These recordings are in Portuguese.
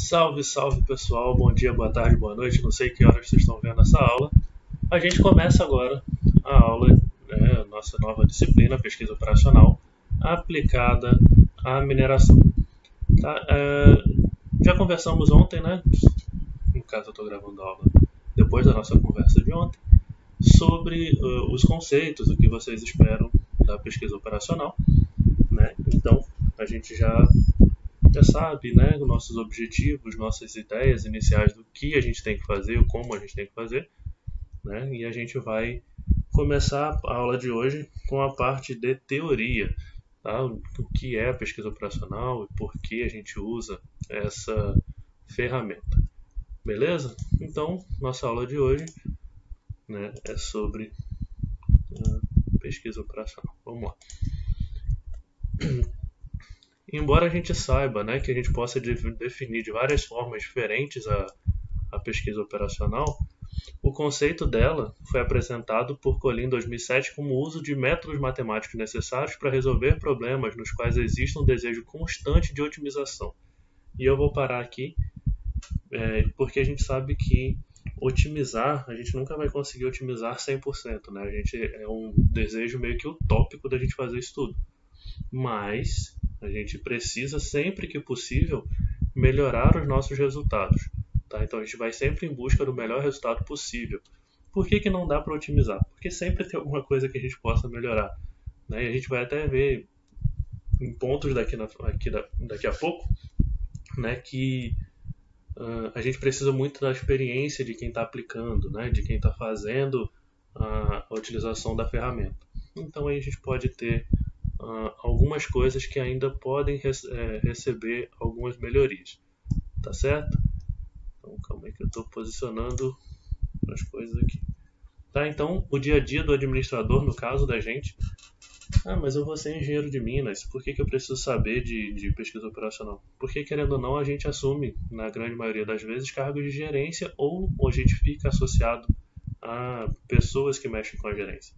Salve, salve pessoal, bom dia, boa tarde, boa noite, não sei que horas vocês estão vendo essa aula. A gente começa agora a aula, a nossa nova disciplina, pesquisa operacional, aplicada à mineração. Tá? Já conversamos ontem, né? No caso eu estou gravando a aula depois da nossa conversa de ontem, sobre os conceitos, o que vocês esperam da pesquisa operacional, né? Então, a gente já sabe, né, os nossos objetivos, nossas ideias iniciais do que a gente tem que fazer, como a gente tem que fazer, né? E a gente vai começar a aula de hoje com a parte de teoria, tá? O que é a pesquisa operacional e por que a gente usa essa ferramenta. Beleza? Então, nossa aula de hoje, né, é sobre pesquisa operacional. Vamos lá. Embora a gente saiba, né, que a gente possa definir de várias formas diferentes a pesquisa operacional, o conceito dela foi apresentado por Colin em 2007 como o uso de métodos matemáticos necessários para resolver problemas nos quais existe um desejo constante de otimização. E eu vou parar aqui, porque a gente sabe que otimizar, a gente nunca vai conseguir otimizar 100%, né? É um desejo meio que utópico da gente fazer isso tudo. Mas a gente precisa, sempre que possível, melhorar os nossos resultados. Tá? Então a gente vai sempre em busca do melhor resultado possível. Por que não dá para otimizar? Porque sempre tem alguma coisa que a gente possa melhorar. Né? E a gente vai até ver em pontos daqui a pouco, né, que a gente precisa muito da experiência de quem está aplicando, né, de quem está fazendo a utilização da ferramenta. Então aí a gente pode ter algumas coisas que ainda podem receber algumas melhorias. Tá certo? Então, calma aí que eu estou posicionando as coisas aqui. Tá, então, o dia a dia do administrador, no caso da gente, mas eu vou ser engenheiro de Minas, por que eu preciso saber de pesquisa operacional? Porque, querendo ou não, a gente assume, na grande maioria das vezes, cargos de gerência ou a gente fica associado a pessoas que mexem com a gerência.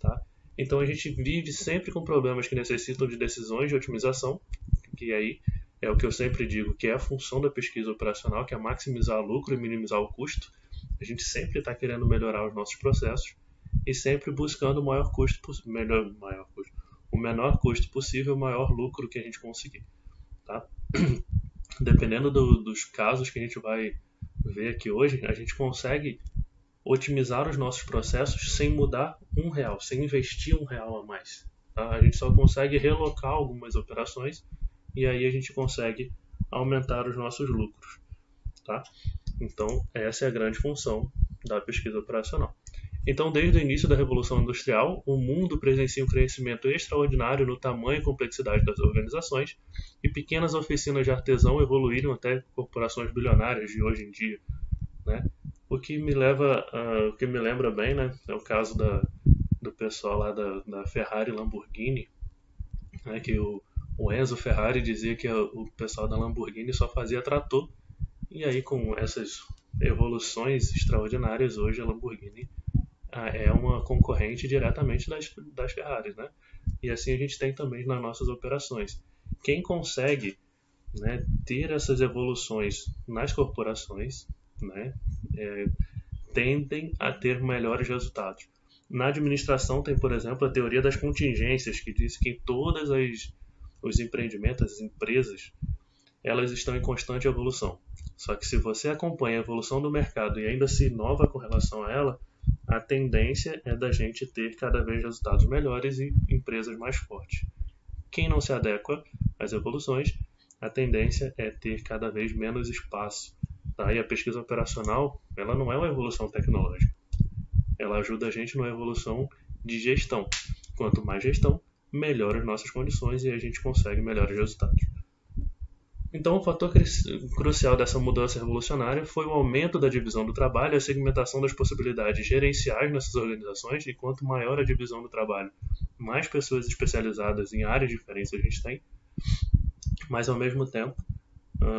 Tá? Então, a gente vive sempre com problemas que necessitam de decisões de otimização, que aí é o que eu sempre digo, que é a função da pesquisa operacional, que é maximizar o lucro e minimizar o custo. A gente sempre está querendo melhorar os nossos processos e sempre buscando o menor custo possível, o maior lucro que a gente conseguir. Tá? Dependendo dos casos que a gente vai ver aqui hoje, a gente consegue otimizar os nossos processos sem mudar R$1, sem investir R$1 a mais. Tá? A gente só consegue relocar algumas operações e aí a gente consegue aumentar os nossos lucros. Tá? Então, essa é a grande função da pesquisa operacional. Então, desde o início da Revolução Industrial, o mundo presencia um crescimento extraordinário no tamanho e complexidade das organizações, e pequenas oficinas de artesão evoluíram até corporações bilionárias de hoje em dia. Né? O que me lembra bem, né, é o caso do pessoal lá da Ferrari e Lamborghini, né, que o Enzo Ferrari dizia que o pessoal da Lamborghini só fazia trator, e aí com essas evoluções extraordinárias, hoje a Lamborghini é uma concorrente diretamente das Ferraris, né? E assim a gente tem também nas nossas operações. Quem consegue, né, ter essas evoluções nas corporações, né, tendem a ter melhores resultados. Na administração tem, por exemplo, a teoria das contingências, que diz que em todas os empreendimentos, as empresas, elas estão em constante evolução. Só que se você acompanha a evolução do mercado e ainda se inova com relação a ela, a tendência é da gente ter cada vez resultados melhores e empresas mais fortes. Quem não se adequa às evoluções, a tendência é ter cada vez menos espaço. Tá? E a pesquisa operacional, ela não é uma evolução tecnológica. Ela ajuda a gente numa evolução de gestão. Quanto mais gestão, melhor as nossas condições e a gente consegue melhores resultados. Então, o fator crucial dessa mudança revolucionária foi o aumento da divisão do trabalho e a segmentação das possibilidades gerenciais nessas organizações, e quanto maior a divisão do trabalho, mais pessoas especializadas em áreas diferentes a gente tem, mas ao mesmo tempo,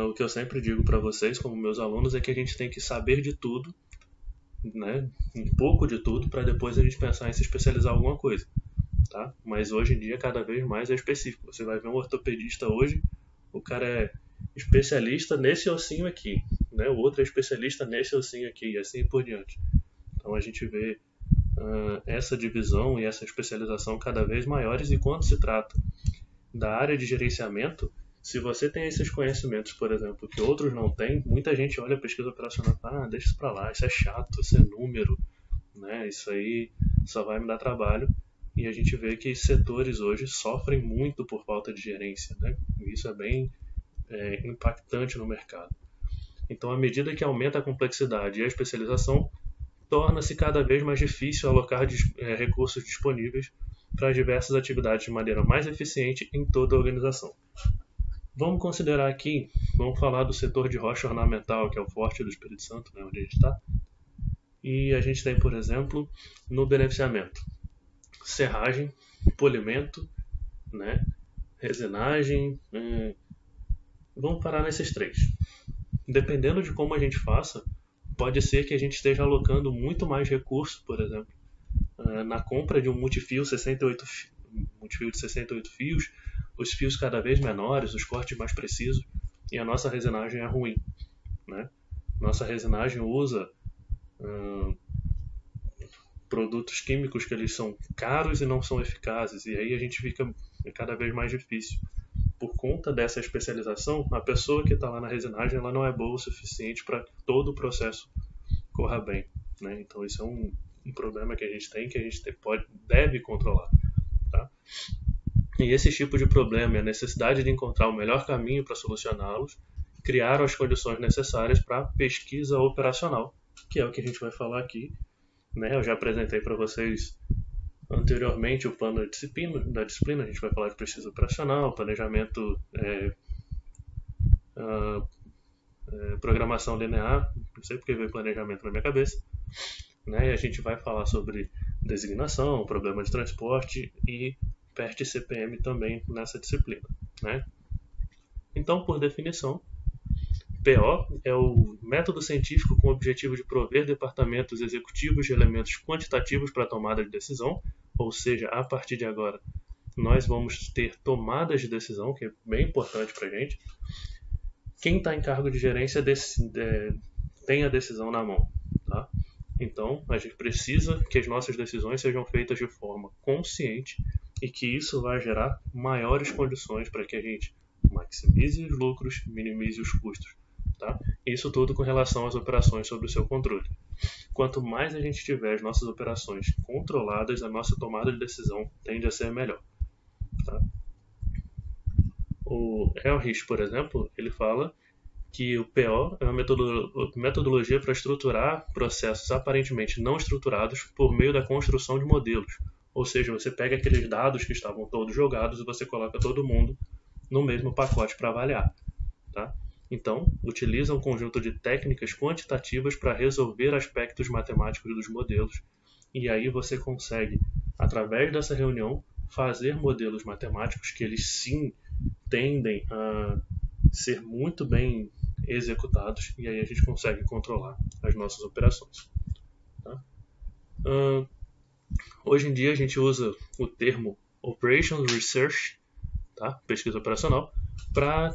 o que eu sempre digo para vocês, como meus alunos, é que a gente tem que saber de tudo, né, um pouco de tudo, para depois a gente pensar em se especializar em alguma coisa. Tá? Mas hoje em dia, cada vez mais é específico. Você vai ver um ortopedista hoje, o cara especialista nesse ossinho aqui, né? O outro é especialista nesse ossinho aqui, e assim por diante. Então a gente vê essa divisão e essa especialização cada vez maiores, e quando se trata da área de gerenciamento, se você tem esses conhecimentos, por exemplo, que outros não têm, muita gente olha a pesquisa operacional e fala, deixa isso para lá, isso é chato, isso é número, né? Isso aí só vai me dar trabalho. E a gente vê que setores hoje sofrem muito por falta de gerência, né? E isso é bem impactante no mercado. Então, à medida que aumenta a complexidade e a especialização, torna-se cada vez mais difícil alocar recursos disponíveis para diversas atividades de maneira mais eficiente em toda a organização. Vamos considerar aqui, vamos falar do setor de rocha ornamental, que é o forte do Espírito Santo, né, onde a gente está. E a gente tem, por exemplo, no beneficiamento, serragem, polimento, né, resinagem. Vamos parar nesses três. Dependendo de como a gente faça, pode ser que a gente esteja alocando muito mais recurso, por exemplo, na compra de um multifio de 68 fios, os fios cada vez menores, os cortes mais precisos, e a nossa resinagem é ruim, né? Nossa resinagem usa produtos químicos que eles são caros e não são eficazes, e aí a gente fica cada vez mais difícil. Por conta dessa especialização, a pessoa que está lá na resinagem ela não é boa o suficiente para que todo o processo corra bem, né? Então isso é um problema que a gente deve controlar, tá? E esse tipo de problema e a necessidade de encontrar o melhor caminho para solucioná-los criaram as condições necessárias para a pesquisa operacional, que é o que a gente vai falar aqui, né? Eu já apresentei para vocês anteriormente o plano da disciplina, a gente vai falar de pesquisa operacional, planejamento, programação linear, não sei porque veio planejamento na minha cabeça, né? E a gente vai falar sobre designação, problema de transporte e PERT e CPM também nessa disciplina, né? Então, por definição, PO é o método científico com o objetivo de prover departamentos executivos de elementos quantitativos para a tomada de decisão, ou seja, a partir de agora nós vamos ter tomadas de decisão, que é bem importante para a gente. Quem está em cargo de gerência tem a decisão na mão, tá? Então, a gente precisa que as nossas decisões sejam feitas de forma consciente e que isso vai gerar maiores condições para que a gente maximize os lucros, minimize os custos, tá? Isso tudo com relação às operações sob o seu controle. Quanto mais a gente tiver as nossas operações controladas, a nossa tomada de decisão tende a ser melhor, tá? O Elrich, por exemplo, ele fala que o PO é uma metodologia para estruturar processos aparentemente não estruturados por meio da construção de modelos. Ou seja, você pega aqueles dados que estavam todos jogados e você coloca todo mundo no mesmo pacote para avaliar, tá? Então, utiliza um conjunto de técnicas quantitativas para resolver aspectos matemáticos dos modelos. E aí você consegue, através dessa reunião, fazer modelos matemáticos que eles sim tendem a ser muito bem executados, e aí a gente consegue controlar as nossas operações, tá? Hoje em dia a gente usa o termo Operations Research, tá? Pesquisa operacional,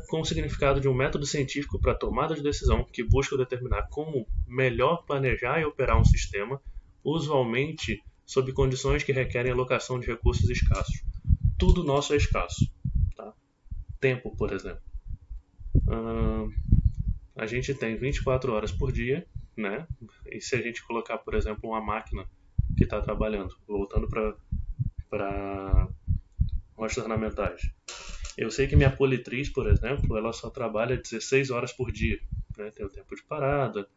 com o significado de um método científico para tomada de decisão que busca determinar como melhor planejar e operar um sistema, usualmente sob condições que requerem alocação de recursos escassos. Tudo nosso é escasso, tá? Tempo, por exemplo. A gente tem 24 horas por dia, né? E se a gente colocar, por exemplo, uma máquina que está trabalhando, voltando para rochas ornamentais, eu sei que minha politriz, por exemplo, ela só trabalha 16 horas por dia, né? Tem o tempo de parada,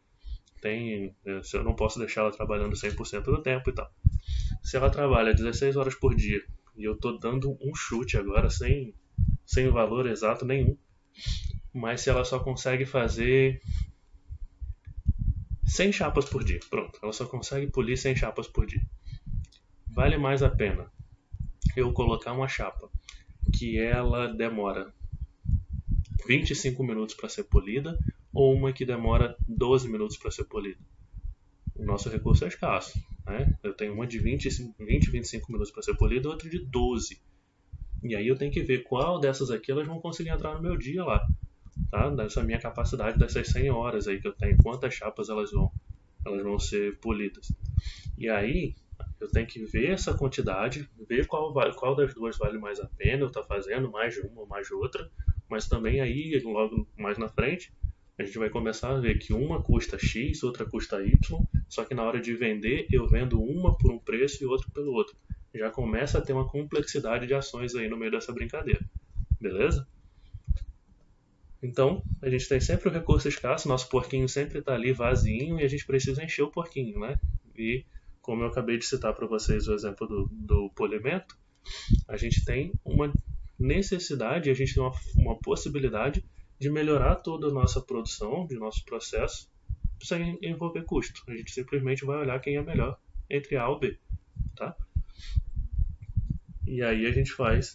eu não posso deixar ela trabalhando 100% do tempo e tal. Se ela trabalha 16 horas por dia, e eu estou dando um chute agora, sem valor exato nenhum, mas se ela só consegue fazer 100 chapas por dia, pronto, ela só consegue polir 100 chapas por dia. Vale mais a pena eu colocar uma chapa que ela demora 25 minutos para ser polida ou uma que demora 12 minutos para ser polida? O nosso recurso é escasso, né? Eu tenho uma de 25 minutos para ser polida e outra de 12. E aí eu tenho que ver qual dessas aqui elas vão conseguir entrar no meu dia lá. tá? Dessa minha capacidade, dessas 100 horas aí que eu tenho, quantas chapas elas vão ser polidas. E aí eu tenho que ver essa quantidade, ver qual das duas vale mais a pena eu estar fazendo, mais de uma ou mais de outra, mas também aí, logo mais na frente, a gente vai começar a ver que uma custa X, outra custa Y, só que na hora de vender, eu vendo uma por um preço e outra pelo outro. Já começa a ter uma complexidade de ações aí no meio dessa brincadeira. Beleza? Então, a gente tem sempre o recurso escasso, nosso porquinho sempre está ali vazinho e a gente precisa encher o porquinho, né? E como eu acabei de citar para vocês o exemplo do polimento, a gente tem uma necessidade, a gente tem uma possibilidade de melhorar toda a nossa produção, de nosso processo, sem envolver custo. A gente simplesmente vai olhar quem é melhor entre A ou B, tá? E aí a gente faz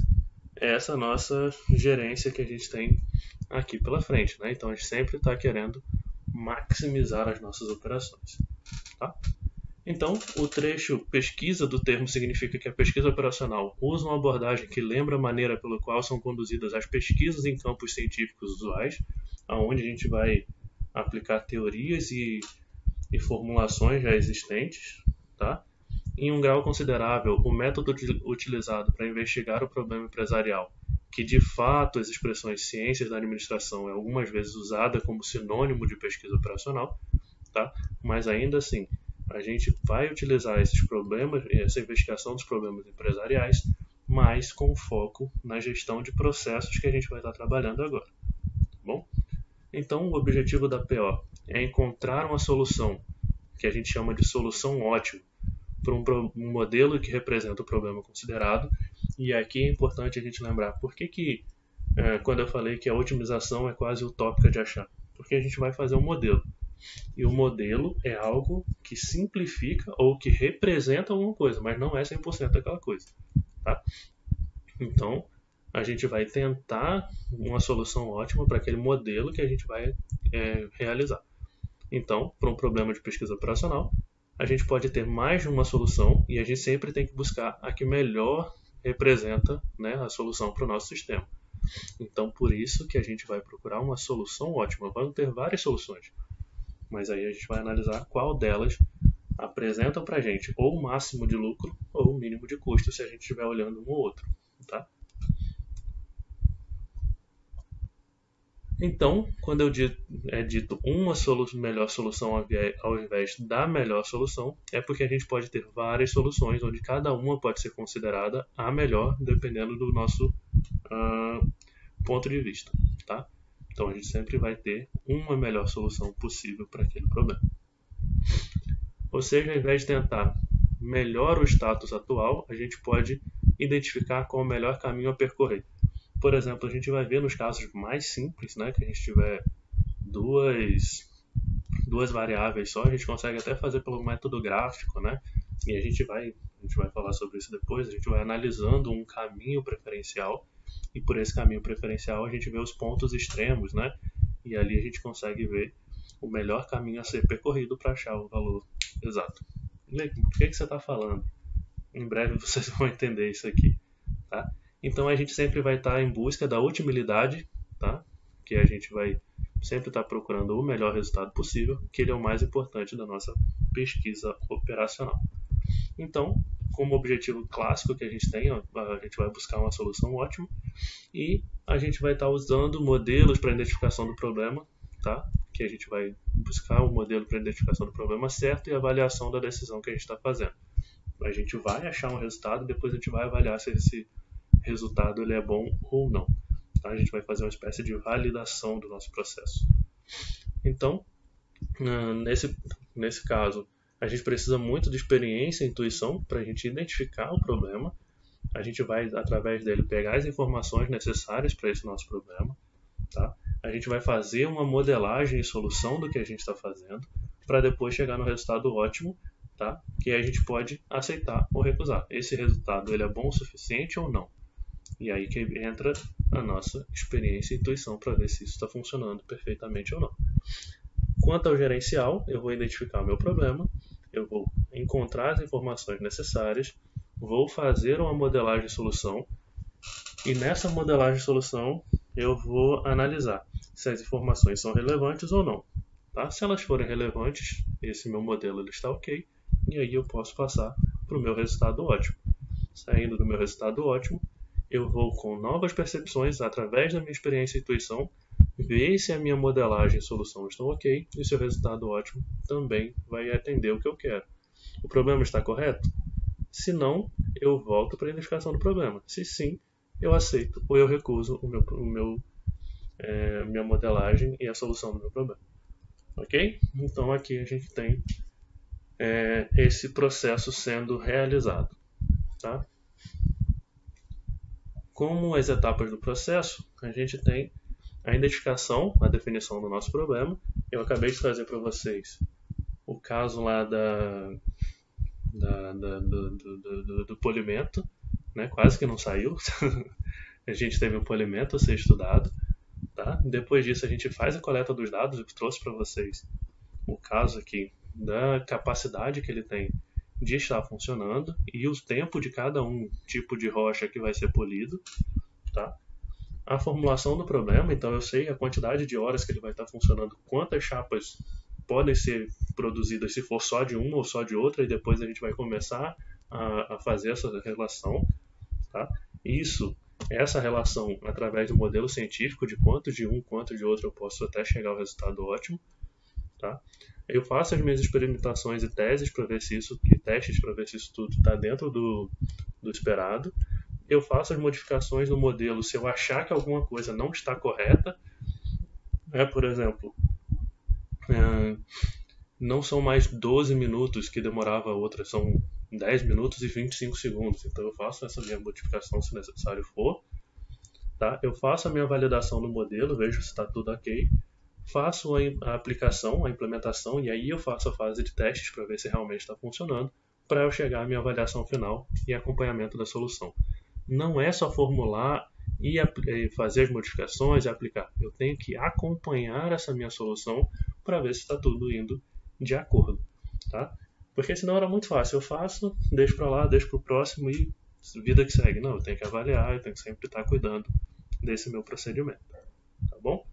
essa nossa gerência que a gente tem aqui pela frente, né? Então a gente sempre está querendo maximizar as nossas operações, tá? Então, o trecho pesquisa do termo significa que a pesquisa operacional usa uma abordagem que lembra a maneira pela qual são conduzidas as pesquisas em campos científicos usuais, onde a gente vai aplicar teorias e formulações já existentes, tá? Em um grau considerável, o método utilizado para investigar o problema empresarial, que de fato as expressões ciências da administração é algumas vezes usada como sinônimo de pesquisa operacional, tá? Mas ainda assim, a gente vai utilizar esses problemas, essa investigação dos problemas empresariais, mas com foco na gestão de processos que a gente vai estar trabalhando agora. Tá bom? Então, o objetivo da PO é encontrar uma solução que a gente chama de solução ótima para um modelo que representa o problema considerado. E aqui é importante a gente lembrar por que quando eu falei que a otimização é quase utópica de achar. Porque a gente vai fazer um modelo. E o modelo é algo que simplifica ou que representa alguma coisa, mas não é 100% daquela coisa. Tá? Então, a gente vai tentar uma solução ótima para aquele modelo que a gente vai realizar. Então, para um problema de pesquisa operacional, a gente pode ter mais de uma solução e a gente sempre tem que buscar a que melhor representa, né, a solução para o nosso sistema. Então, por isso que a gente vai procurar uma solução ótima. Vamos ter várias soluções, mas aí a gente vai analisar qual delas apresentam para a gente ou o máximo de lucro ou o mínimo de custo se a gente estiver olhando um ou outro. Tá? Então, quando é dito uma melhor solução ao invés da melhor solução, é porque a gente pode ter várias soluções, onde cada uma pode ser considerada a melhor, dependendo do nosso ponto de vista. Tá? Então, a gente sempre vai ter uma melhor solução possível para aquele problema. Ou seja, ao invés de tentar melhor o status atual, a gente pode identificar qual é o melhor caminho a percorrer. Por exemplo, a gente vai ver nos casos mais simples, né, que a gente tiver duas variáveis só, a gente consegue até fazer pelo método gráfico, né? E a gente vai falar sobre isso depois, a gente vai analisando um caminho preferencial e por esse caminho preferencial a gente vê os pontos extremos, né? E ali a gente consegue ver o melhor caminho a ser percorrido para achar o valor exato. O que você está falando? Em breve vocês vão entender isso aqui, tá? Então a gente sempre vai estar em busca da utilidade, tá? Que a gente vai sempre estar procurando o melhor resultado possível, que ele é o mais importante da nossa pesquisa operacional. Então, como objetivo clássico que a gente tem, a gente vai buscar uma solução ótima e a gente vai estar usando modelos para identificação do problema, tá? Que a gente vai buscar um modelo para identificação do problema certo e avaliação da decisão que a gente está fazendo. A gente vai achar um resultado e depois a gente vai avaliar se esse resultado ele é bom ou não. Tá? A gente vai fazer uma espécie de validação do nosso processo. Então, nesse caso, a gente precisa muito de experiência e intuição para a gente identificar o problema. A gente vai, através dele, pegar as informações necessárias para esse nosso problema. Tá? A gente vai fazer uma modelagem e solução do que a gente está fazendo para depois chegar no resultado ótimo, tá? Que a gente pode aceitar ou recusar. Esse resultado ele é bom o suficiente ou não? E aí que entra a nossa experiência e intuição para ver se isso está funcionando perfeitamente ou não. Quanto ao gerencial, eu vou identificar o meu problema, eu vou encontrar as informações necessárias, vou fazer uma modelagem de solução e nessa modelagem de solução eu vou analisar se as informações são relevantes ou não. Tá? Se elas forem relevantes, esse meu modelo ele está ok, e aí eu posso passar para o meu resultado ótimo. Saindo do meu resultado ótimo, eu vou com novas percepções, através da minha experiência e intuição, ver se a minha modelagem e solução estão ok, e se o resultado ótimo também vai atender o que eu quero. O problema está correto? Se não, eu volto para a identificação do problema. Se sim, eu aceito ou eu recuso minha modelagem e a solução do meu problema. Ok? Então aqui a gente tem esse processo sendo realizado. Tá? Como as etapas do processo, a gente tem a identificação, a definição do nosso problema. Eu acabei de trazer para vocês o caso lá do polimento, né? Quase que não saiu. A gente teve o polimento a ser estudado. Tá? Depois disso a gente faz a coleta dos dados. Eu trouxe para vocês o caso aqui da capacidade que ele tem de estar funcionando e o tempo de cada tipo de rocha que vai ser polido. Tá? A formulação do problema, então eu sei a quantidade de horas que ele vai estar funcionando, quantas chapas podem ser produzidas se for só de uma ou só de outra, e depois a gente vai começar a fazer essa relação. Tá? Essa relação, através do modelo científico, de quanto de um, quanto de outro eu posso até chegar ao resultado ótimo. Tá? Eu faço as minhas experimentações e testes para ver se isso tudo está dentro do esperado. Eu faço as modificações no modelo se eu achar que alguma coisa não está correta. Por exemplo, não são mais 12 minutos que demorava a outra, são 10 minutos e 25 segundos. Então eu faço essa minha modificação se necessário for. Tá? Eu faço a minha validação no modelo, vejo se está tudo ok. Faço a aplicação, a implementação, e aí eu faço a fase de testes para ver se realmente está funcionando, para eu chegar à minha avaliação final e acompanhamento da solução. Não é só formular e fazer as modificações e aplicar. Eu tenho que acompanhar essa minha solução para ver se está tudo indo de acordo. Tá? Porque senão era muito fácil. Eu faço, deixo para lá, deixo para o próximo e vida que segue. Não, eu tenho que avaliar, eu tenho que sempre estar cuidando desse meu procedimento. Tá bom?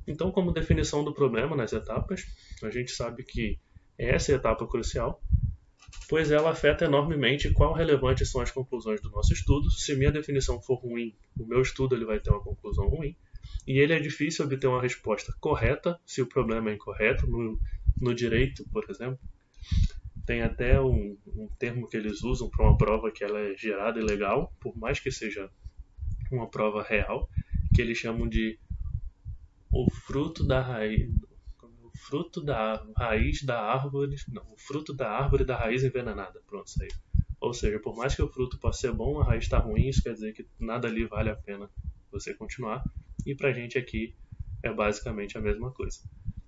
Então, como definição do problema nas etapas, a gente sabe que essa é a etapa crucial, pois ela afeta enormemente quão relevantes são as conclusões do nosso estudo. Se minha definição for ruim, o meu estudo ele vai ter uma conclusão ruim. E ele é difícil obter uma resposta correta se o problema é incorreto. No direito, por exemplo, tem até um termo que eles usam para uma prova que ela é gerada ilegal, por mais que seja uma prova real, que eles chamam de o fruto da árvore da raiz envenenada. Pronto, saiu. Ou seja, por mais que o fruto possa ser bom, a raiz está ruim, isso quer dizer que nada ali vale a pena você continuar. E pra gente aqui é basicamente a mesma coisa.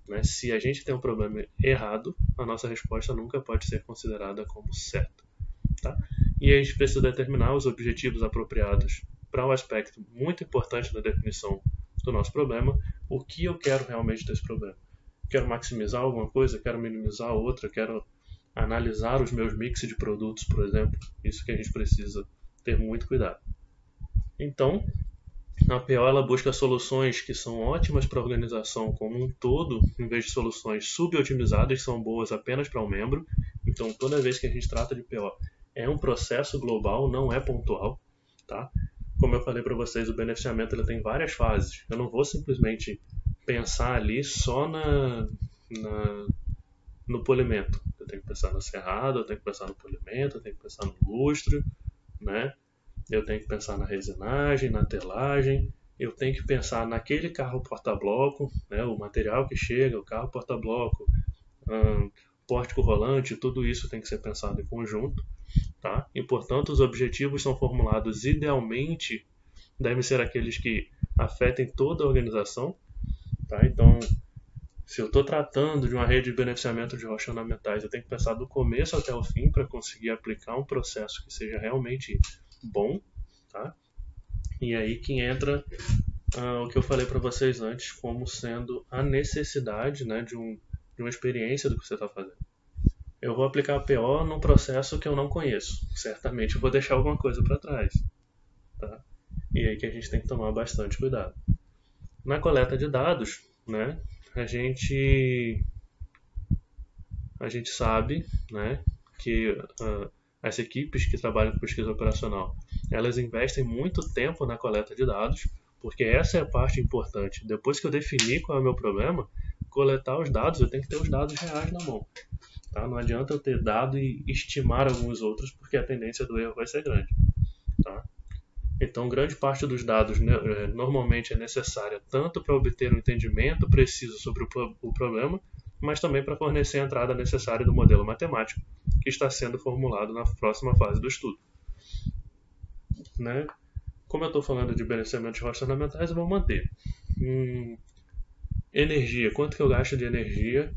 Né? Se a gente tem um problema errado, a nossa resposta nunca pode ser considerada como certa. Tá? E a gente precisa determinar os objetivos apropriados para um aspecto muito importante na definição do nosso problema. O que eu quero realmente desse problema? Quero maximizar alguma coisa? Quero minimizar outra? Quero analisar os meus mix de produtos, por exemplo? Isso que a gente precisa ter muito cuidado. Então, a PO ela busca soluções que são ótimas para a organização como um todo, em vez de soluções subotimizadas que são boas apenas para um membro. Então, toda vez que a gente trata de PO, é um processo global, não é pontual. Tá? Como eu falei para vocês, o beneficiamento ele tem várias fases. Eu não vou simplesmente pensar ali só no polimento. Eu tenho que pensar na serrada, eu tenho que pensar no polimento, eu tenho que pensar no lustro, né? Eu tenho que pensar na resinagem, na telagem, eu tenho que pensar naquele carro porta-bloco, né? O material que chega, o carro porta-bloco, pórtico rolante, tudo isso tem que ser pensado em conjunto. Tá? E, portanto, os objetivos são formulados idealmente, devem ser aqueles que afetem toda a organização. Tá? Então, se eu estou tratando de uma rede de beneficiamento de rochas ornamentais, eu tenho que pensar do começo até o fim para conseguir aplicar um processo que seja realmente bom. Tá? E aí que entra o que eu falei para vocês antes, como sendo a necessidade, né, de uma experiência do que você está fazendo. Eu vou aplicar a PO num processo que eu não conheço. Certamente eu vou deixar alguma coisa para trás. Tá? E aí que a gente tem que tomar bastante cuidado. Na coleta de dados, né, a gente sabe, né, que as equipes que trabalham com pesquisa operacional, elas investem muito tempo na coleta de dados, porque essa é a parte importante. Depois que eu definir qual é o meu problema, coletar os dados, eu tenho que ter os dados reais na mão. Tá? Não adianta eu ter dado e estimar alguns outros, porque a tendência do erro vai ser grande. Tá? Então, grande parte dos dados normalmente é necessária tanto para obter um entendimento preciso sobre o problema, mas também para fornecer a entrada necessária do modelo matemático que está sendo formulado na próxima fase do estudo. Né? Como eu estou falando de beneficiamentos relacionamentais, eu vou manter. Energia. Quanto que eu gasto de energia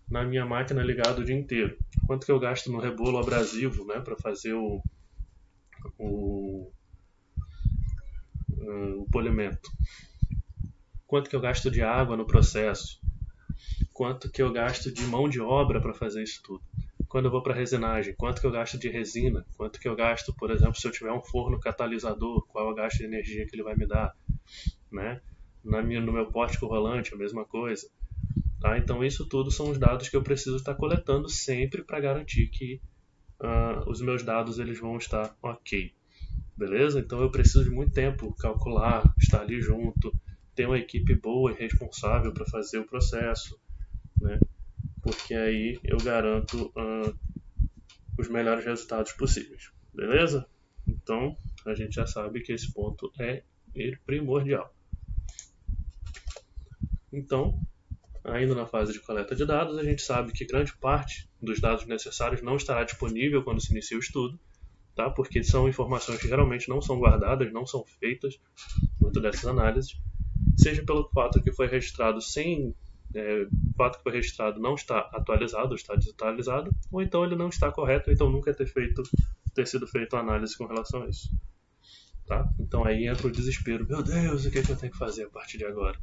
na minha máquina ligada o dia inteiro? Quanto que eu gasto no rebolo abrasivo, né, para fazer o polimento? Quanto que eu gasto de água no processo? Quanto que eu gasto de mão de obra para fazer isso tudo? Quando eu vou para resinagem, quanto que eu gasto de resina? Quanto que eu gasto, por exemplo, se eu tiver um forno catalisador, qual é o gasto de energia que ele vai me dar? Né? No meu pórtico rolante, a mesma coisa. Tá? Então, isso tudo são os dados que eu preciso estar coletando sempre para garantir que os meus dados eles vão estar ok. Beleza? Então, eu preciso de muito tempo calcular, estar ali junto, ter uma equipe boa e responsável para fazer o processo, né? Porque aí eu garanto os melhores resultados possíveis. Beleza? Então, a gente já sabe que esse ponto é primordial. Então, ainda na fase de coleta de dados, a gente sabe que grande parte dos dados necessários não estará disponível quando se inicia o estudo, tá? Porque são informações que geralmente não são guardadas, não são feitas muito dessas análises, seja pelo fato que foi registrado o fato que foi registrado não está atualizado, ou está desatualizado, ou então ele não está correto, ou então nunca ter sido feita uma análise com relação a isso. Tá? Então aí entra o desespero. Meu Deus, o que eu tenho que fazer a partir de agora?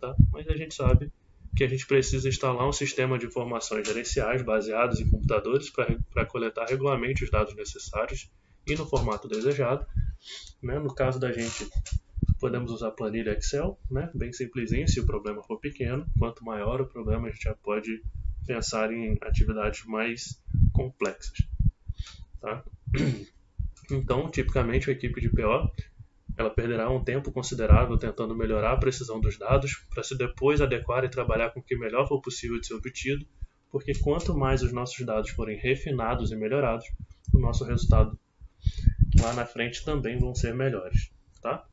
Tá? Mas a gente sabe que a gente precisa instalar um sistema de informações gerenciais baseados em computadores para coletar regularmente os dados necessários e no formato desejado. Né? No caso da gente, podemos usar planilha Excel, né? Bem simplesinho se o problema for pequeno. Quanto maior o problema, a gente já pode pensar em atividades mais complexas. Tá? Então, tipicamente, a equipe de PO ela perderá um tempo considerável tentando melhorar a precisão dos dados para se depois adequar e trabalhar com o que melhor for possível de ser obtido, porque quanto mais os nossos dados forem refinados e melhorados, o nosso resultado lá na frente também vão ser melhores. Tá?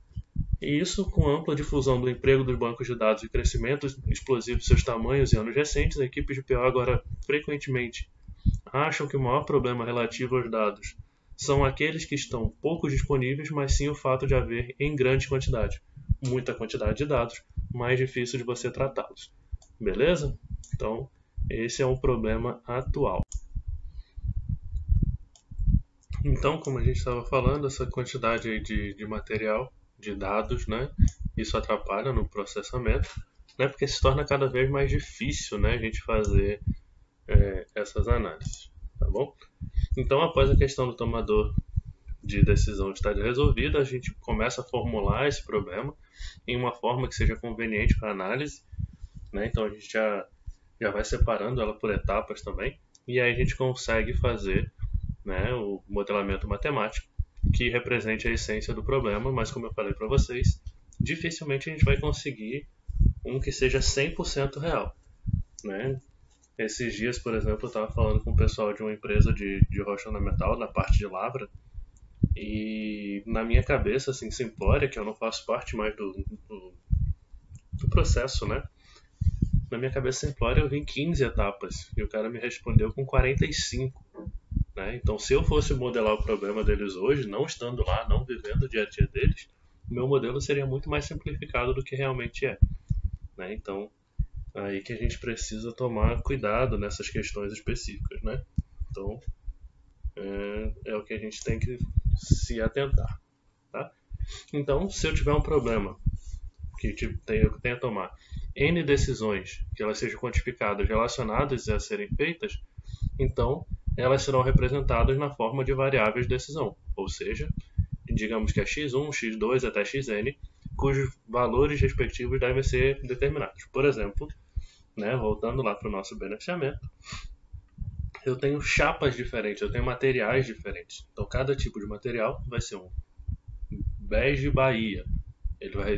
E isso, com a ampla difusão do emprego dos bancos de dados e crescimento explosivo de seus tamanhos em anos recentes, a equipe de PO agora frequentemente acham que o maior problema relativo aos dados são aqueles que estão pouco disponíveis, mas sim o fato de haver em grande quantidade. Muita quantidade de dados, mais difícil de você tratá-los. Beleza? Então, esse é um problema atual. Então, como a gente estava falando, essa quantidade aí de material, de dados, né? Isso atrapalha no processamento, né? Porque se torna cada vez mais difícil, né? A gente fazer essas análises, tá bom? Então, após a questão do tomador de decisão estar resolvida, a gente começa a formular esse problema em uma forma que seja conveniente para a análise, né? Então, a gente já vai separando ela por etapas também, e aí a gente consegue fazer, né, o modelamento matemático que represente a essência do problema, mas como eu falei para vocês, dificilmente a gente vai conseguir um que seja 100% real, né? Esses dias, por exemplo, eu estava falando com o pessoal de uma empresa de rocha ornamental na parte de lavra e na minha cabeça, assim, simplória, que eu não faço parte mais do processo, né? Na minha cabeça simplória eu vi 15 etapas e o cara me respondeu com 45. Né? Então, se eu fosse modelar o problema deles hoje, não estando lá, não vivendo o dia a dia deles, o meu modelo seria muito mais simplificado do que realmente é. Né? Então, aí que a gente precisa tomar cuidado nessas questões específicas, né? Então, é o que a gente tem que se atentar, tá? Então, se eu tiver um problema que eu tenho que tomar N decisões, que elas sejam quantificadas, relacionadas a serem feitas, então elas serão representadas na forma de variáveis de decisão, ou seja, digamos que é x1, x2 até xn, cujos valores respectivos devem ser determinados. Por exemplo, né, voltando lá para o nosso beneficiamento, eu tenho chapas diferentes, eu tenho materiais diferentes. Então, cada tipo de material vai ser um bege Bahia.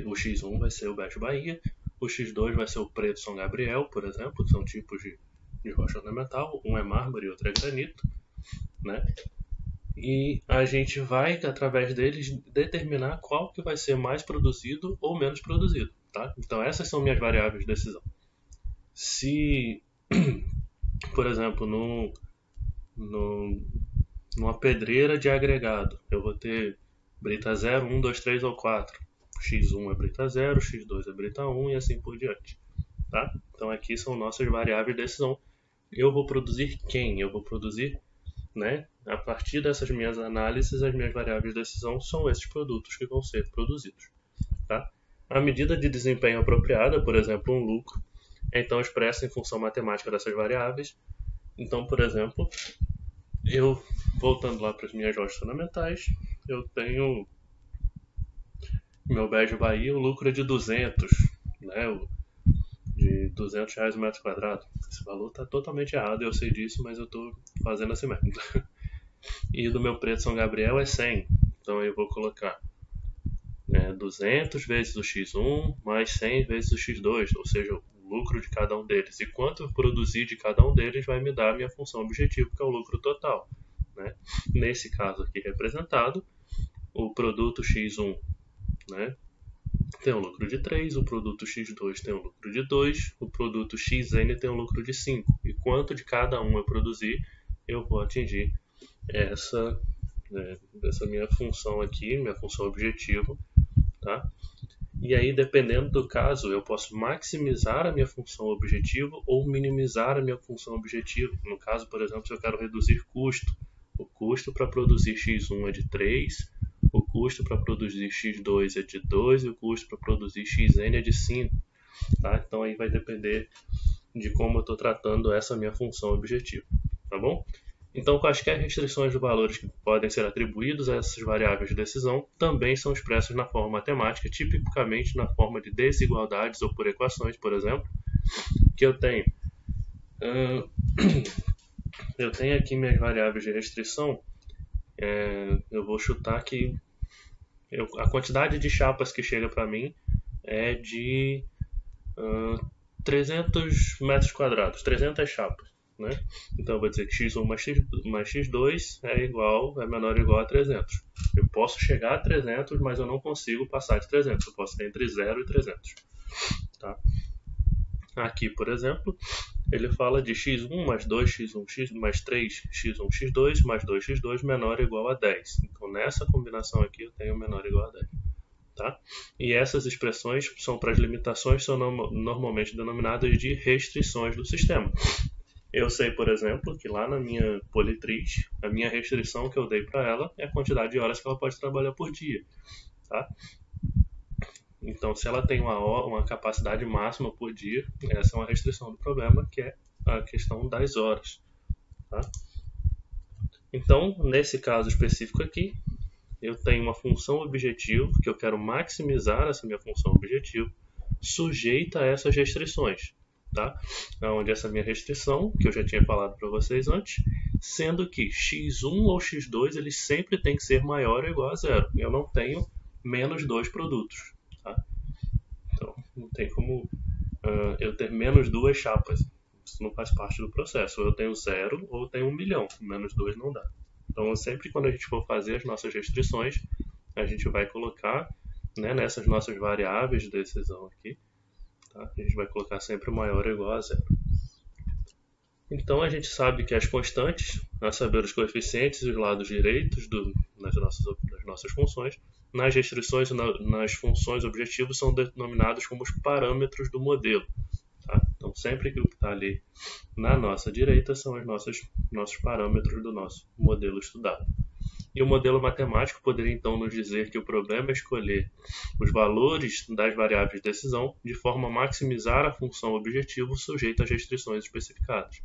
O X1 vai ser o bege Bahia, o X2 vai ser o preto São Gabriel, por exemplo, são tipos de rocha ornamental, um é mármore e outro é granito, né? E a gente vai, através deles, determinar qual que vai ser mais produzido ou menos produzido, tá? Então essas são minhas variáveis de decisão. Se, por exemplo, numa pedreira de agregado, eu vou ter brita 0, 1, 2, 3 ou 4. X1 é brita 0, X2 é brita 1 e assim por diante. Tá? Então aqui são nossas variáveis de decisão. Eu vou produzir quem? Eu vou produzir, né? A partir dessas minhas análises, as minhas variáveis de decisão são esses produtos que vão ser produzidos. Tá? A medida de desempenho apropriada, por exemplo, um lucro, é então expressa em função matemática dessas variáveis. Então, por exemplo, eu, voltando lá para as minhas rochas fundamentais, eu tenho meu bege Bahia, o lucro é de 200, né? De R$200 o metro quadrado. Esse valor está totalmente errado, eu sei disso, mas eu estou fazendo assim mesmo. E do meu preto São Gabriel é 100, então eu vou colocar 200 vezes o X1 mais 100 vezes o X2, ou seja, o lucro de cada um deles. E quanto eu produzir de cada um deles vai me dar a minha função objetivo, que é o lucro total. Né? Nesse caso aqui representado, o produto X1, né, tem um lucro de 3, o produto X2 tem um lucro de 2, o produto XN tem um lucro de 5. E quanto de cada um eu produzir, eu vou atingir essa minha função aqui, minha função objetivo. Tá? E aí, dependendo do caso, eu posso maximizar a minha função objetivo ou minimizar a minha função objetivo. No caso, por exemplo, se eu quero reduzir custo, o custo para produzir X1 é de 3, o custo para produzir X2 é de 2 e o custo para produzir XN é de 5. Tá? Então aí vai depender de como eu estou tratando essa minha função objetivo. Tá bom? Então, quaisquer restrições de valores que podem ser atribuídos a essas variáveis de decisão também são expressas na forma matemática, tipicamente na forma de desigualdades ou por equações, por exemplo, que eu tenho. Eu tenho aqui minhas variáveis de restrição. Eu vou chutar que a quantidade de chapas que chega para mim é de 300 metros quadrados, 300 chapas. Né? Então eu vou dizer que x1 mais x2 é menor ou igual a 300. Eu posso chegar a 300, mas eu não consigo passar de 300. Eu posso ter entre 0 e 300. Tá? Aqui, por exemplo, ele fala de x1 mais 2x1 mais 3x1 x2 mais 2x2 menor ou igual a 10. Então nessa combinação aqui eu tenho menor ou igual a 10. Tá? E essas expressões são para as limitações, são normalmente denominadas de restrições do sistema. Eu sei, por exemplo, que lá na minha politriz, a minha restrição que eu dei para ela é a quantidade de horas que ela pode trabalhar por dia. Tá? Então, se ela tem uma capacidade máxima por dia, essa é uma restrição do problema, que é a questão das horas. Tá? Então, nesse caso específico aqui, eu tenho uma função objetivo, que eu quero maximizar essa minha função objetivo, sujeita a essas restrições. Tá? Onde essa minha restrição, que eu já tinha falado para vocês antes, sendo que x1 ou x2 eles sempre tem que ser maior ou igual a 0. Eu não tenho menos 2 produtos. Tá? Então, não tem como eu ter menos 2 chapas. Isso não faz parte do processo. Ou eu tenho 0 ou eu tenho 1 milhão. Menos 2 não dá. Então, sempre quando a gente for fazer as nossas restrições, a gente vai colocar, né, nessas nossas variáveis de decisão aqui, tá? A gente vai colocar sempre maior ou igual a 0. Então a gente sabe que as constantes, a saber os coeficientes e os lados direitos das nossas funções, nas restrições e nas funções objetivos são denominados como os parâmetros do modelo. Tá? Então sempre que o que está ali na nossa direita são os nossos parâmetros do nosso modelo estudado. E o modelo matemático poderia então nos dizer que o problema é escolher os valores das variáveis de decisão de forma a maximizar a função objetivo sujeita às restrições especificadas.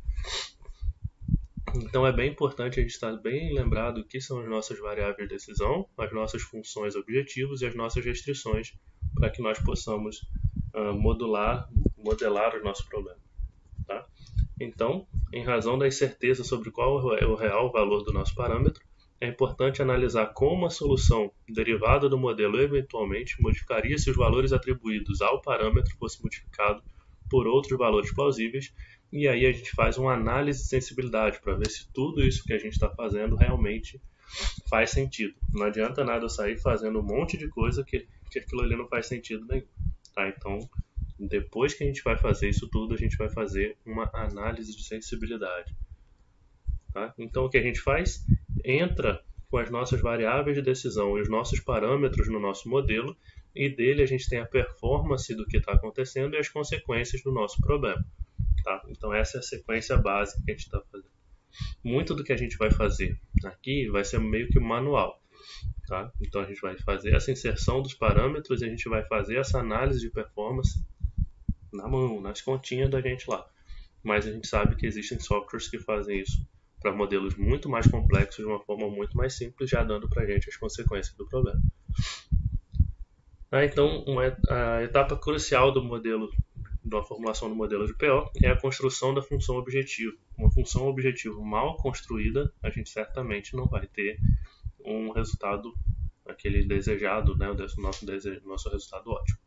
Então é bem importante a gente estar bem lembrado o que são as nossas variáveis de decisão, as nossas funções objetivos e as nossas restrições para que nós possamos modelar os nossos problemas. Tá? Então, em razão da incerteza sobre qual é o real valor do nosso parâmetro, é importante analisar como a solução derivada do modelo eventualmente modificaria se os valores atribuídos ao parâmetro fossem modificados por outros valores plausíveis, e aí a gente faz uma análise de sensibilidade para ver se tudo isso que a gente está fazendo realmente faz sentido. Não adianta nada eu sair fazendo um monte de coisa que aquilo ali não faz sentido nenhum. Tá? Então, depois que a gente vai fazer isso tudo, a gente vai fazer uma análise de sensibilidade. Tá? Então, o que a gente faz? Entra com as nossas variáveis de decisão e os nossos parâmetros no nosso modelo, e dele a gente tem a performance do que está acontecendo e as consequências do nosso problema. Tá? Então, essa é a sequência básica que a gente está fazendo. Muito do que a gente vai fazer aqui vai ser meio que manual. Tá? Então, a gente vai fazer essa inserção dos parâmetros e a gente vai fazer essa análise de performance na mão, nas continhas da gente lá. Mas a gente sabe que existem softwares que fazem isso para modelos muito mais complexos de uma forma muito mais simples, já dando para a gente as consequências do problema. Então, a etapa crucial do modelo, da formulação do modelo de PO, é a construção da função objetivo. Uma função objetivo mal construída, a gente certamente não vai ter um resultado, aquele desejado, né, nosso resultado ótimo.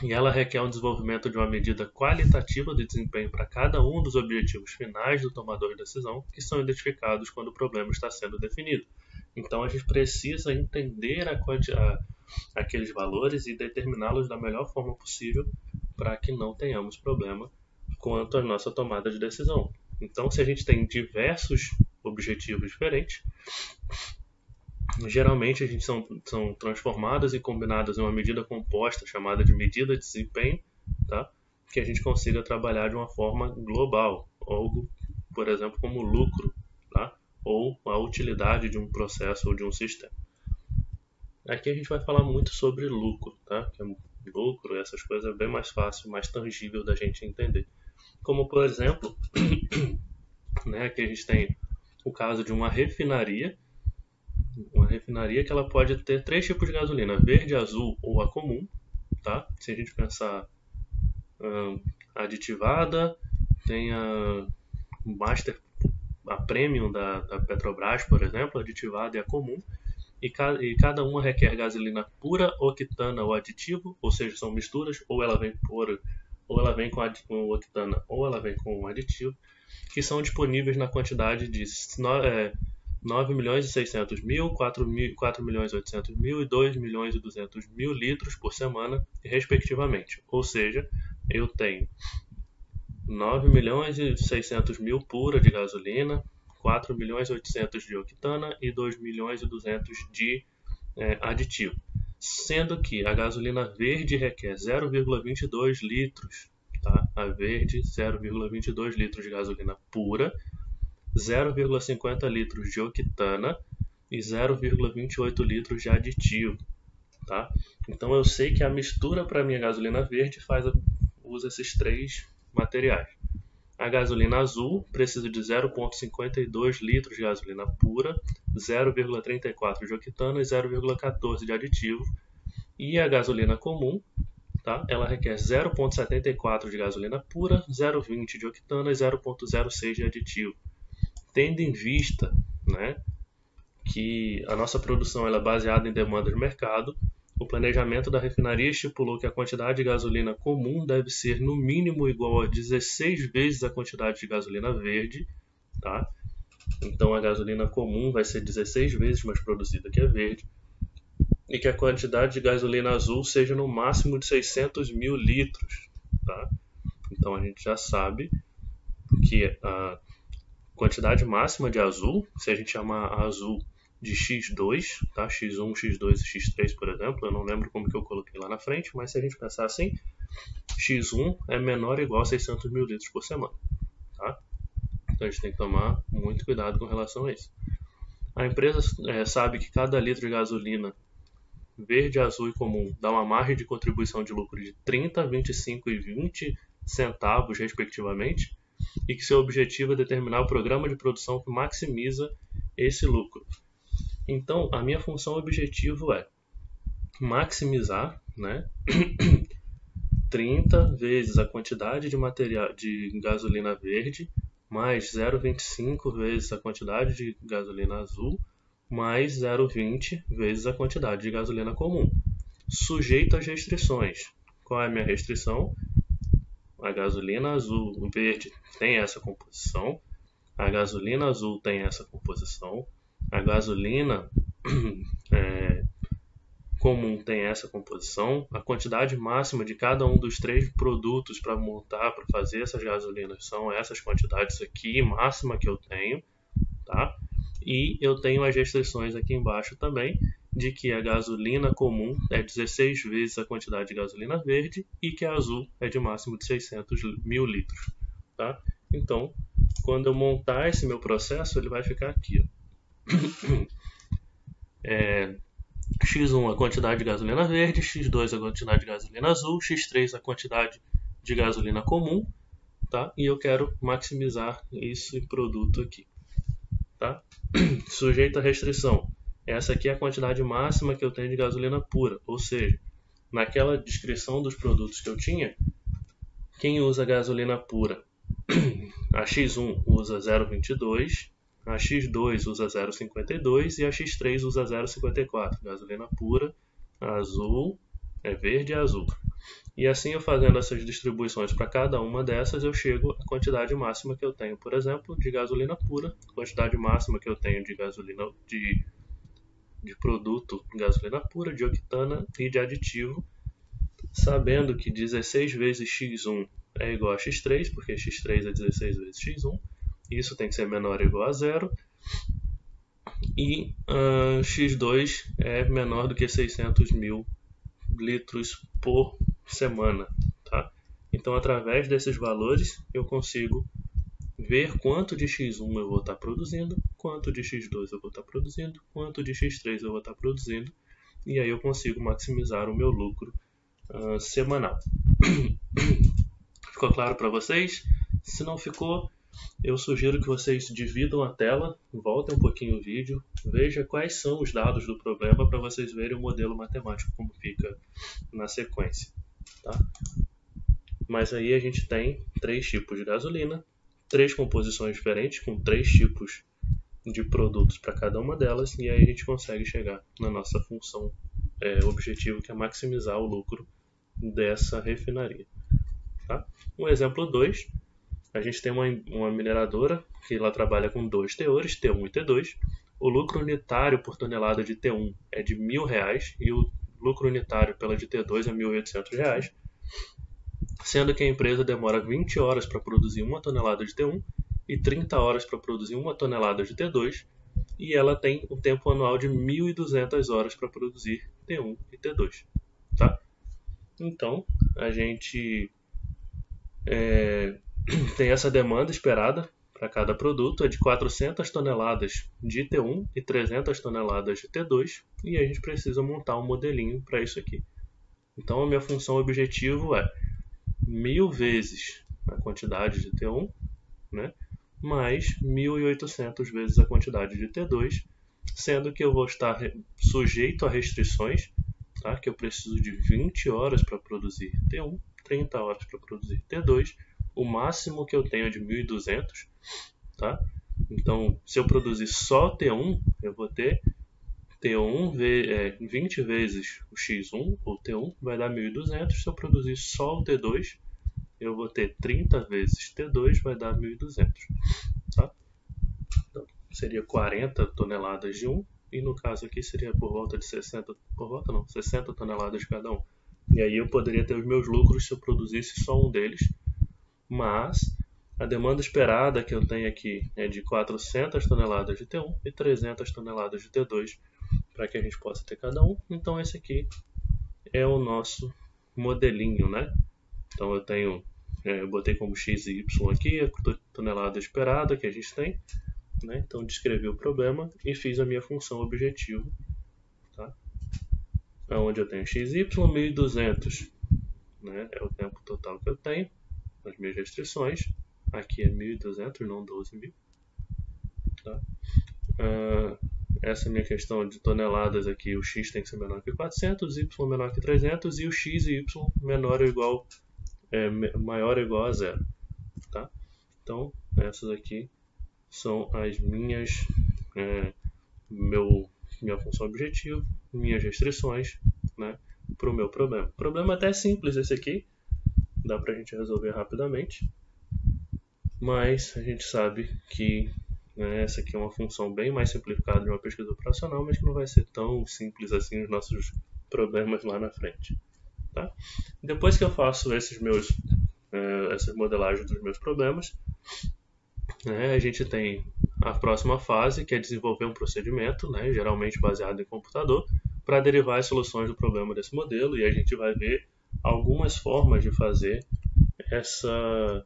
E ela requer um desenvolvimento de uma medida qualitativa de desempenho para cada um dos objetivos finais do tomador de decisão, que são identificados quando o problema está sendo definido. Então, a gente precisa entender aqueles valores e determiná-los da melhor forma possível para que não tenhamos problema quanto à nossa tomada de decisão. Então, se a gente tem diversos objetivos diferentes, geralmente a gente são transformadas e combinadas em uma medida composta chamada de medida de desempenho, tá? Que a gente consiga trabalhar de uma forma global, algo, por exemplo, como lucro, tá? Ou a utilidade de um processo ou de um sistema. Aqui a gente vai falar muito sobre lucro, tá? Que lucro, essas coisas é bem mais fácil, mais tangível da gente entender. Como, por exemplo, né, aqui a gente tem o caso de uma refinaria que ela pode ter 3 tipos de gasolina, verde, azul ou a comum, tá? Se a gente pensar aditivada, tem a Master, a Premium da Petrobras, por exemplo, aditivada e a comum, e cada uma requer gasolina pura, octana ou aditivo, ou seja, são misturas, ou ela vem pura, ou ela vem com octana, ou ela vem com aditivo, que são disponíveis na quantidade de 9.600.000, 4.800.000 e 2.200.000 litros por semana, respectivamente. Ou seja, eu tenho 9.600.000 pura de gasolina, 4.800.000 de octana e 2.200.000 de aditivo. Sendo que a gasolina verde requer 0,22 litros, tá? A verde, 0,22 litros de gasolina pura, 0,50 litros de octana e 0,28 litros de aditivo. Tá? Então eu sei que a mistura para a minha gasolina verde usa esses 3 materiais. A gasolina azul precisa de 0,52 litros de gasolina pura, 0,34 de octana e 0,14 de aditivo. E a gasolina comum, tá? Ela requer 0,74 de gasolina pura, 0,20 de octana e 0,06 de aditivo. Tendo em vista, né, que a nossa produção ela é baseada em demanda de mercado, o planejamento da refinaria estipulou que a quantidade de gasolina comum deve ser no mínimo igual a 16 vezes a quantidade de gasolina verde, tá? Então a gasolina comum vai ser 16 vezes mais produzida que a verde, e que a quantidade de gasolina azul seja no máximo de 600.000 litros, tá? Então a gente já sabe que a quantidade máxima de azul, se a gente chamar azul de X2, tá? X1, X2 e X3, por exemplo, eu não lembro como que eu coloquei lá na frente, mas se a gente pensar assim, X1 é menor ou igual a 600.000 litros por semana, tá? Então a gente tem que tomar muito cuidado com relação a isso. A empresa sabe que cada litro de gasolina verde, azul e comum dá uma margem de contribuição de lucro de 30, 25 e 20 centavos, respectivamente, e que seu objetivo é determinar o programa de produção que maximiza esse lucro. Então, a minha função objetivo é maximizar, né? 30 vezes a quantidade de material de gasolina verde, mais 0,25 vezes a quantidade de gasolina azul, mais 0,20 vezes a quantidade de gasolina comum, sujeito às restrições. Qual é a minha restrição? A gasolina azul verde tem essa composição, a gasolina azul tem essa composição, a gasolina comum tem essa composição, a quantidade máxima de cada um dos 3 produtos para montar, para fazer essas gasolinas são essas quantidades aqui, máxima que eu tenho, tá? E eu tenho as restrições aqui embaixo também, de que a gasolina comum é 16 vezes a quantidade de gasolina verde e que a azul é de máximo de 600 mil litros, tá? Então, quando eu montar esse meu processo, ele vai ficar aqui, ó. X1 a quantidade de gasolina verde, X2 a quantidade de gasolina azul, X3 a quantidade de gasolina comum, tá? E eu quero maximizar esse produto aqui, tá? Sujeito à restrição. Essa aqui é a quantidade máxima que eu tenho de gasolina pura, ou seja, naquela descrição dos produtos que eu tinha, quem usa gasolina pura? A X1 usa 0,22, a X2 usa 0,52 e a X3 usa 0,54. Gasolina pura, azul, verde e azul. E assim eu fazendo essas distribuições para cada uma dessas, eu chego à quantidade máxima que eu tenho, por exemplo, de gasolina pura, quantidade máxima que eu tenho de gasolina de produto gasolina pura, de octana e de aditivo, sabendo que 16 vezes X1 é igual a X3, porque X3 é 16 vezes X1, isso tem que ser menor ou igual a zero, e X2 é menor do que 600 mil litros por semana, tá? Então, através desses valores, eu consigo ver quanto de X1 eu vou estar produzindo, quanto de X2 eu vou estar produzindo, quanto de X3 eu vou estar produzindo, e aí eu consigo maximizar o meu lucro semanal. Ficou claro para vocês? Se não ficou, eu sugiro que vocês dividam a tela, voltem um pouquinho o vídeo, vejam quais são os dados do problema para vocês verem o modelo matemático como fica na sequência, tá? Mas aí a gente tem 3 tipos de gasolina, 3 composições diferentes com 3 tipos de produtos para cada uma delas, e aí a gente consegue chegar na nossa função objetivo, que é maximizar o lucro dessa refinaria, tá? Um exemplo 2, a gente tem uma mineradora que ela trabalha com 2 teores, T1 e T2. O lucro unitário por tonelada de T1 é de R$1.000 e o lucro unitário pela de T2 é R$1.800, sendo que a empresa demora 20 horas para produzir 1 tonelada de T1 e 30 horas para produzir 1 tonelada de T2, e ela tem um tempo anual de 1.200 horas para produzir T1 e T2, tá? Então, a gente tem essa demanda esperada para cada produto, é de 400 toneladas de T1 e 300 toneladas de T2, e a gente precisa montar um modelinho para isso aqui. Então, a minha função objetivo é 1.000 vezes a quantidade de T1, né, mais 1.800 vezes a quantidade de T2, sendo que eu vou estar sujeito a restrições, tá, que eu preciso de 20 horas para produzir T1, 30 horas para produzir T2, o máximo que eu tenho é de 1.200, tá? Então, se eu produzir só T1, eu vou ter T1 20 vezes o X1, ou T1, vai dar 1.200. Se eu produzir só o T2, eu vou ter 30 vezes T2, vai dar 1.200, tá? Então, seria 40 toneladas de um, e no caso aqui seria por volta de 60 toneladas de cada um. E aí eu poderia ter os meus lucros se eu produzisse só um deles, mas a demanda esperada que eu tenho aqui é de 400 toneladas de T1 e 300 toneladas de T2 para que a gente possa ter cada um. Então esse aqui é o nosso modelinho, né? Então eu botei como x e y aqui a tonelada esperada que a gente tem, né? Então descrevi o problema e fiz a minha função objetivo, tá? Onde eu tenho x e y, 1.200, né? É o tempo total que eu tenho, as minhas restrições. Aqui é 1.200, não 12.000, tá? essa minha questão de toneladas aqui, o x tem que ser menor que 400, y menor que 300 e o x e y menor ou igual, maior ou igual a zero. Tá? Então, essas aqui são as minhas, minha função objetivo, minhas restrições, né, para o meu problema. O problema até é simples esse aqui, dá para a gente resolver rapidamente, mas a gente sabe que essa aqui é uma função bem mais simplificada de uma pesquisa operacional, mas que não vai ser tão simples assim os nossos problemas lá na frente. Tá? Depois que eu faço essas modelagens dos meus problemas, a gente tem a próxima fase, que é desenvolver um procedimento, geralmente baseado em computador, para derivar as soluções do problema desse modelo, e a gente vai ver algumas formas de fazer essa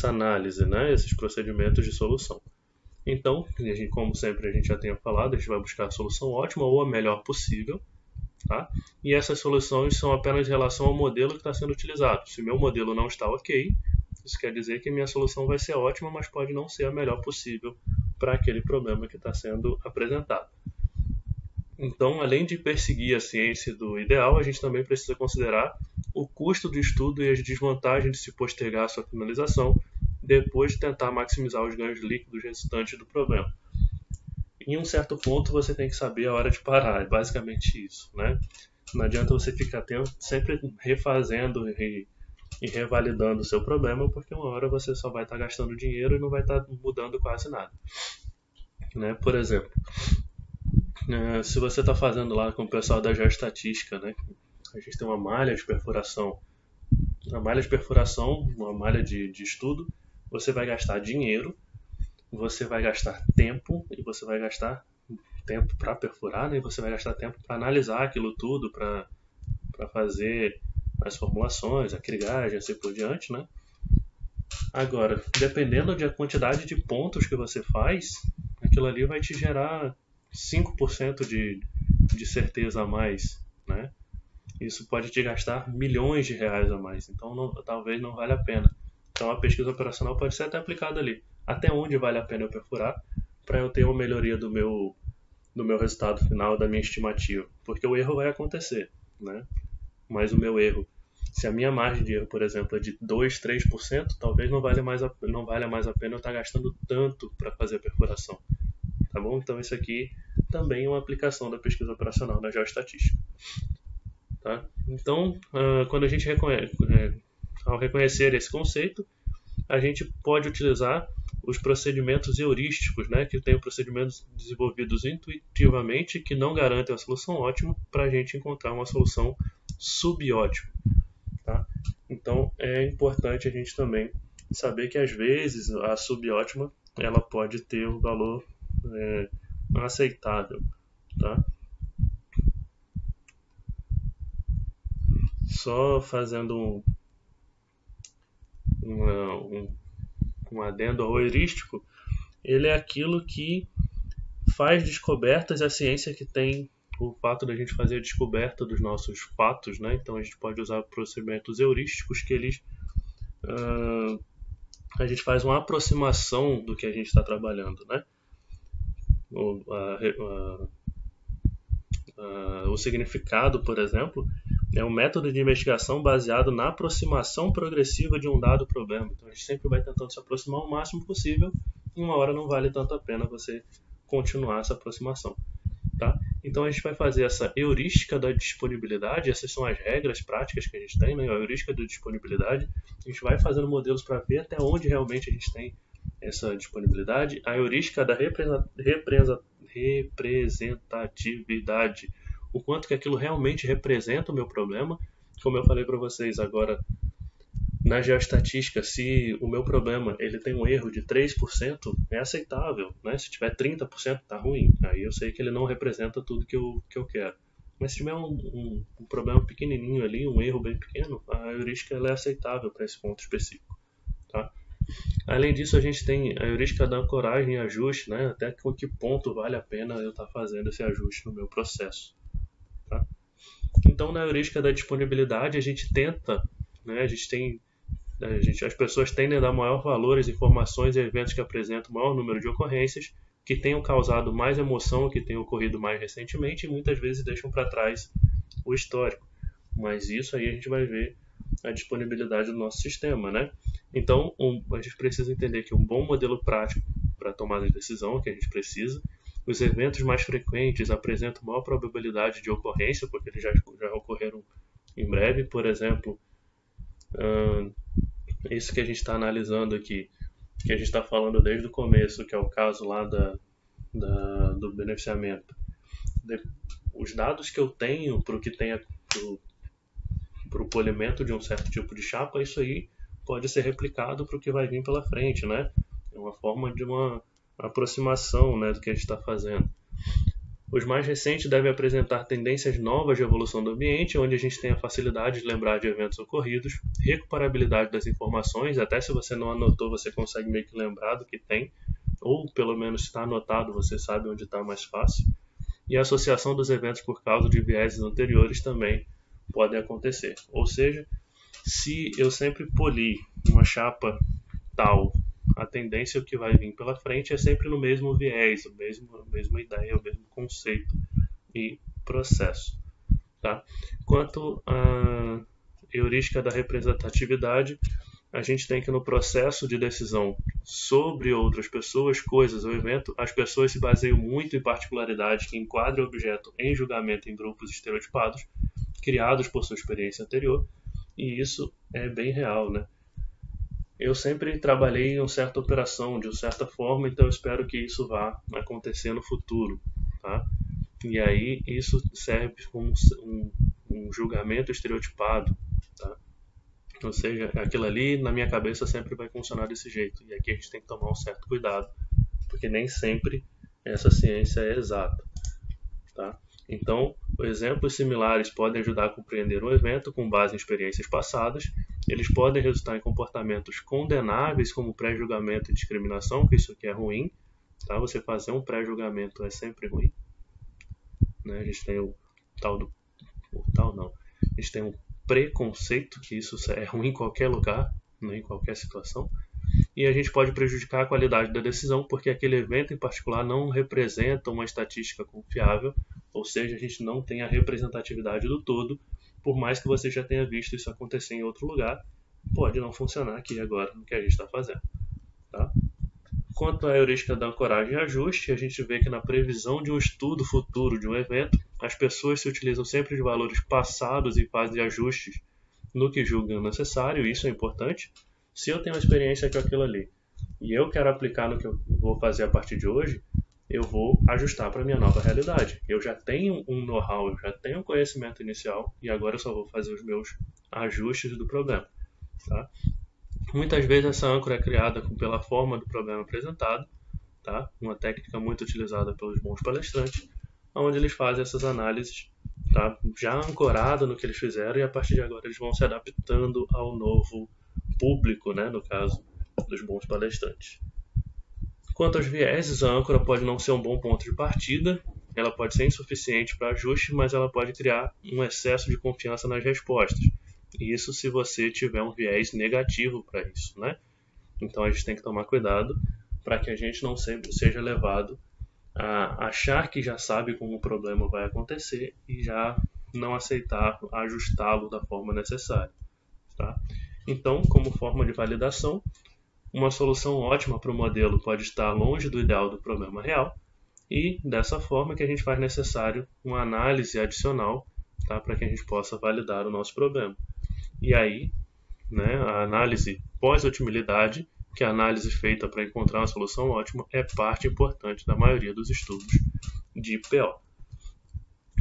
análise, esses procedimentos de solução. Então, como sempre a gente já tenha falado, a gente vai buscar a solução ótima ou a melhor possível, tá? E essas soluções são apenas em relação ao modelo que está sendo utilizado. Se o meu modelo não está ok, isso quer dizer que minha solução vai ser ótima, mas pode não ser a melhor possível para aquele problema que está sendo apresentado. Então, além de perseguir a ciência do ideal, a gente também precisa considerar o custo do estudo e as desvantagens de se postergar a sua finalização depois de tentar maximizar os ganhos líquidos resultantes do problema. Em um certo ponto, você tem que saber a hora de parar, é basicamente isso, né? Não adianta você ficar sempre refazendo e revalidando o seu problema, porque uma hora você só vai estar gastando dinheiro e não vai estar mudando quase nada. Por exemplo, se você está fazendo lá com o pessoal da geoestatística, a gente tem uma malha de perfuração. A malha de perfuração, uma malha de estudo, você vai gastar dinheiro, você vai gastar tempo, e você vai gastar tempo para perfurar, e você vai gastar tempo para analisar aquilo tudo, para fazer as formulações, a crigagem, assim por diante, Agora, dependendo da quantidade de pontos que você faz, aquilo ali vai te gerar 5% de certeza a mais, Isso pode te gastar milhões de reais a mais, então talvez não valha a pena. Então a pesquisa operacional pode ser até aplicada ali. Até onde vale a pena eu perfurar para eu ter uma melhoria do meu resultado final, da minha estimativa. Porque o erro vai acontecer, Mas o meu erro, se a minha margem de erro, por exemplo, é de 2, 3%, talvez não valha mais a pena eu estar gastando tanto para fazer a perfuração. Tá bom? Então isso aqui também é uma aplicação da pesquisa operacional da geoestatística. Tá? Então, quando a gente ao reconhecer esse conceito, a gente pode utilizar os procedimentos heurísticos, que tem procedimentos desenvolvidos intuitivamente que não garantem a solução ótima para a gente encontrar uma solução subótima. Tá? Então, é importante a gente também saber que às vezes a subótima ela pode ter um valor aceitável. Tá? Só fazendo um adendo ao heurístico, ele é aquilo que faz descobertas, a ciência que tem o fato da gente fazer a descoberta dos nossos fatos, Então a gente pode usar procedimentos heurísticos que eles a gente faz uma aproximação do que a gente está trabalhando, O significado, por exemplo, é um método de investigação baseado na aproximação progressiva de um dado problema. Então a gente sempre vai tentando se aproximar o máximo possível e uma hora não vale tanto a pena você continuar essa aproximação. Tá? Então a gente vai fazer essa heurística da disponibilidade, essas são as regras práticas que a gente tem, A heurística da disponibilidade, a gente vai fazendo modelos para ver até onde realmente a gente tem essa disponibilidade. A heurística da representatividade, o quanto que aquilo realmente representa o meu problema. Como eu falei para vocês agora, na geoestatística, se o meu problema ele tem um erro de 3%, é aceitável. Se tiver 30%, está ruim. Aí eu sei que ele não representa tudo que eu quero. Mas se tiver um problema pequenininho ali, um erro bem pequeno, a heurística ela é aceitável para esse ponto específico. Tá? Além disso, a gente tem a heurística da ancoragem e ajuste, até com que ponto vale a pena eu estar fazendo esse ajuste no meu processo. Tá? Então, na heurística da disponibilidade, a gente tenta, as pessoas tendem a dar maior valor às informações e eventos que apresentam maior número de ocorrências, que tenham causado mais emoção, que tenham ocorrido mais recentemente, e muitas vezes deixam para trás o histórico. Mas isso aí a gente vai ver a disponibilidade do nosso sistema, né? Então, a gente precisa entender que um bom modelo prático para tomada de decisão que a gente precisa, os eventos mais frequentes apresentam maior probabilidade de ocorrência, porque eles já ocorreram em breve. Por exemplo, isso que a gente está analisando aqui, que a gente está falando desde o começo, que é o caso lá do beneficiamento. Os dados que eu tenho para o que tenha para o polimento de um certo tipo de chapa, isso aí pode ser replicado para o que vai vir pela frente, né? É uma forma de uma aproximação, né, do que a gente está fazendo. Os mais recentes devem apresentar tendências novas de evolução do ambiente, onde a gente tem a facilidade de lembrar de eventos ocorridos, recuperabilidade das informações, até se você não anotou, você consegue meio que lembrar do que tem, ou pelo menos está anotado, você sabe onde está mais fácil. E a associação dos eventos por causa de vieses anteriores também podem acontecer. Ou seja, se eu sempre polir uma chapa tal, a tendência que vai vir pela frente é sempre no mesmo viés, a mesma ideia, o mesmo conceito e processo. Tá? Quanto à heurística da representatividade, a gente tem que no processo de decisão sobre outras pessoas, coisas ou evento, as pessoas se baseiam muito em particularidades que enquadram o objeto em julgamento em grupos estereotipados, criados por sua experiência anterior, e isso é bem real, né? Eu sempre trabalhei em uma certa operação, de uma certa forma, então eu espero que isso vá acontecer no futuro, tá? E aí isso serve como um julgamento estereotipado, tá? Ou seja, aquilo ali na minha cabeça sempre vai funcionar desse jeito, e aqui a gente tem que tomar um certo cuidado, porque nem sempre essa ciência é exata, tá? Então, exemplos similares podem ajudar a compreender um evento com base em experiências passadas. Eles podem resultar em comportamentos condenáveis, como pré-julgamento e discriminação, que isso aqui é ruim. Tá? Você fazer um pré-julgamento é sempre ruim. Né? A gente tem o tal do... A gente tem um preconceito, que isso é ruim em qualquer lugar, né? Em qualquer situação. E a gente pode prejudicar a qualidade da decisão, porque aquele evento em particular não representa uma estatística confiável, ou seja, a gente não tem a representatividade do todo, por mais que você já tenha visto isso acontecer em outro lugar, pode não funcionar aqui agora no que a gente está fazendo. Tá? Quanto à heurística da ancoragem e ajuste, a gente vê que na previsão de um estudo futuro de um evento, as pessoas se utilizam sempre de valores passados em fase de ajustes no que julgam necessário, e isso é importante. Se eu tenho uma experiência com aquilo ali e eu quero aplicar no que eu vou fazer a partir de hoje, eu vou ajustar para a minha nova realidade. Eu já tenho um know-how, eu já tenho um conhecimento inicial e agora eu só vou fazer os meus ajustes do problema. Tá? Muitas vezes essa âncora é criada pela forma do problema apresentado, tá? Uma técnica muito utilizada pelos bons palestrantes, onde eles fazem essas análises, tá? Já ancorado no que eles fizeram, e a partir de agora eles vão se adaptando ao novo público, né? No caso dos bons palestrantes. Quanto aos vieses, a âncora pode não ser um bom ponto de partida, ela pode ser insuficiente para ajuste, mas ela pode criar um excesso de confiança nas respostas. Isso se você tiver um viés negativo para isso, né? Então a gente tem que tomar cuidado para que a gente não sempre seja levado a achar que já sabe como o problema vai acontecer e já não aceitar ajustá-lo da forma necessária. Tá? Então, como forma de validação, uma solução ótima para o modelo pode estar longe do ideal do problema real, e dessa forma que a gente faz necessário uma análise adicional, tá, para que a gente possa validar o nosso problema. E aí, né, a análise pós-otimidade, que é a análise feita para encontrar uma solução ótima, é parte importante da maioria dos estudos de PO.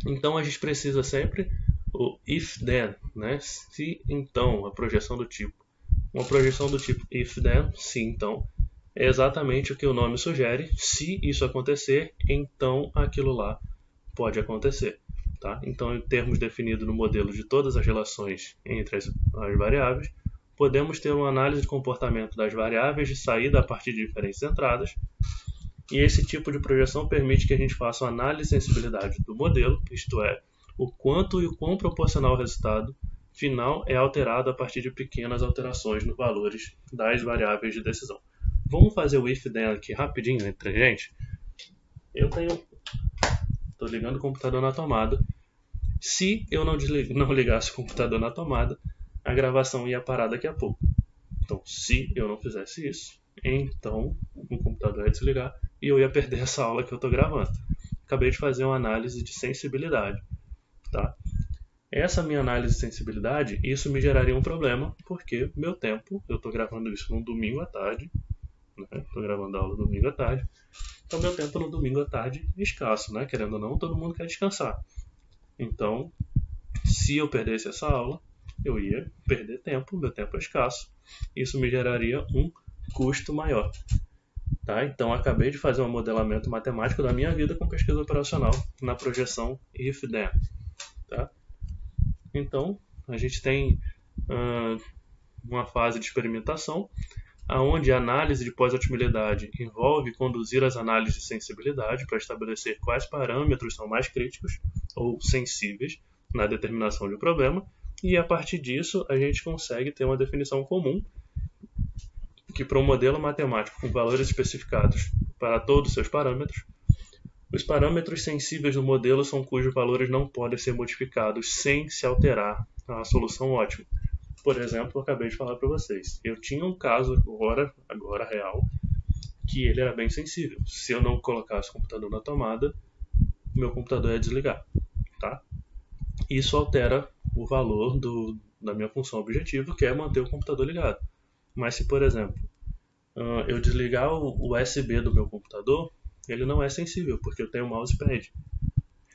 Então a gente precisa sempre o if-then, né? Se então, a projeção do tipo. Uma projeção do tipo if-then, se então, é exatamente o que o nome sugere. Se isso acontecer, então aquilo lá pode acontecer. Tá? Então, em termos definidos no modelo de todas as relações entre as variáveis, podemos ter uma análise de comportamento das variáveis de saída a partir de diferentes entradas, e esse tipo de projeção permite que a gente faça uma análise de sensibilidade do modelo, isto é, o quanto e o quão proporcional ao resultado final é alterado a partir de pequenas alterações nos valores das variáveis de decisão. Vamos fazer o if-then aqui rapidinho entre a gente? Estou ligando o computador na tomada. Se eu não ligasse o computador na tomada, a gravação ia parar daqui a pouco. Então, se eu não fizesse isso, então o computador ia desligar e eu ia perder essa aula que eu estou gravando. Acabei de fazer uma análise de sensibilidade, tá? Essa minha análise de sensibilidade, isso me geraria um problema, porque meu tempo, eu estou gravando isso num domingo à tarde, né? Estou gravando a aula domingo à tarde, então meu tempo no domingo à tarde é escasso, né? Querendo ou não, todo mundo quer descansar. Então, se eu perdesse essa aula, eu ia perder tempo, meu tempo é escasso. Isso me geraria um custo maior. Tá? Então, acabei de fazer um modelamento matemático da minha vida com pesquisa operacional na projeção if-then. Tá? Então, a gente tem uma fase de experimentação, onde a análise de pós-otimidade envolve conduzir as análises de sensibilidade para estabelecer quais parâmetros são mais críticos ou sensíveis na determinação de um problema, e a partir disso a gente consegue ter uma definição comum que para um modelo matemático com valores especificados para todos os seus parâmetros, os parâmetros sensíveis do modelo são cujos valores não podem ser modificados sem se alterar a solução ótima. Por exemplo, eu acabei de falar para vocês. Eu tinha um caso agora real, que ele era bem sensível. Se eu não colocasse o computador na tomada, meu computador ia desligar. Tá? Isso altera o valor da minha função objetivo, que é manter o computador ligado. Mas se, por exemplo, eu desligar o USB do meu computador, ele não é sensível, porque eu tenho mousepad.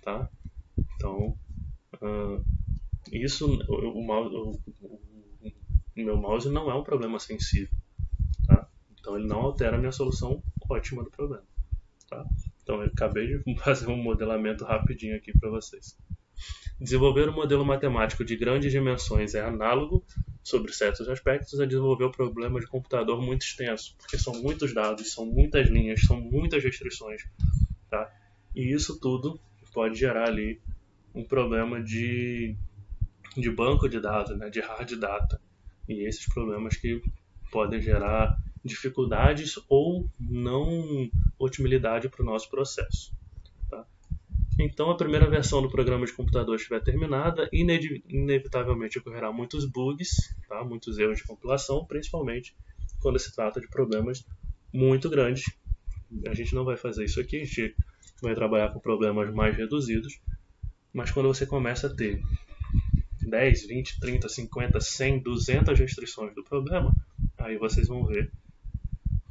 Tá? Então, isso, o meu mouse não é um problema sensível, tá? Então ele não altera a minha solução ótima do problema, tá? Então eu acabei de fazer um modelamento rapidinho aqui para vocês. Desenvolver um modelo matemático de grandes dimensões é análogo, sobre certos aspectos, a desenvolver um problema de computador muito extenso, porque são muitos dados, são muitas linhas, são muitas restrições, tá? E isso tudo pode gerar ali um problema de banco de dados, né, de hard data. E esses problemas que podem gerar dificuldades ou não otimidade para o nosso processo. Tá? Então, a primeira versão do programa de computador estiver terminada, inevitavelmente ocorrerá muitos bugs, tá? Muitos erros de compilação, principalmente quando se trata de problemas muito grandes. A gente não vai fazer isso aqui, a gente vai trabalhar com problemas mais reduzidos, mas quando você começa a ter 10, 20, 30, 50, 100, 200 restrições do problema, aí vocês vão ver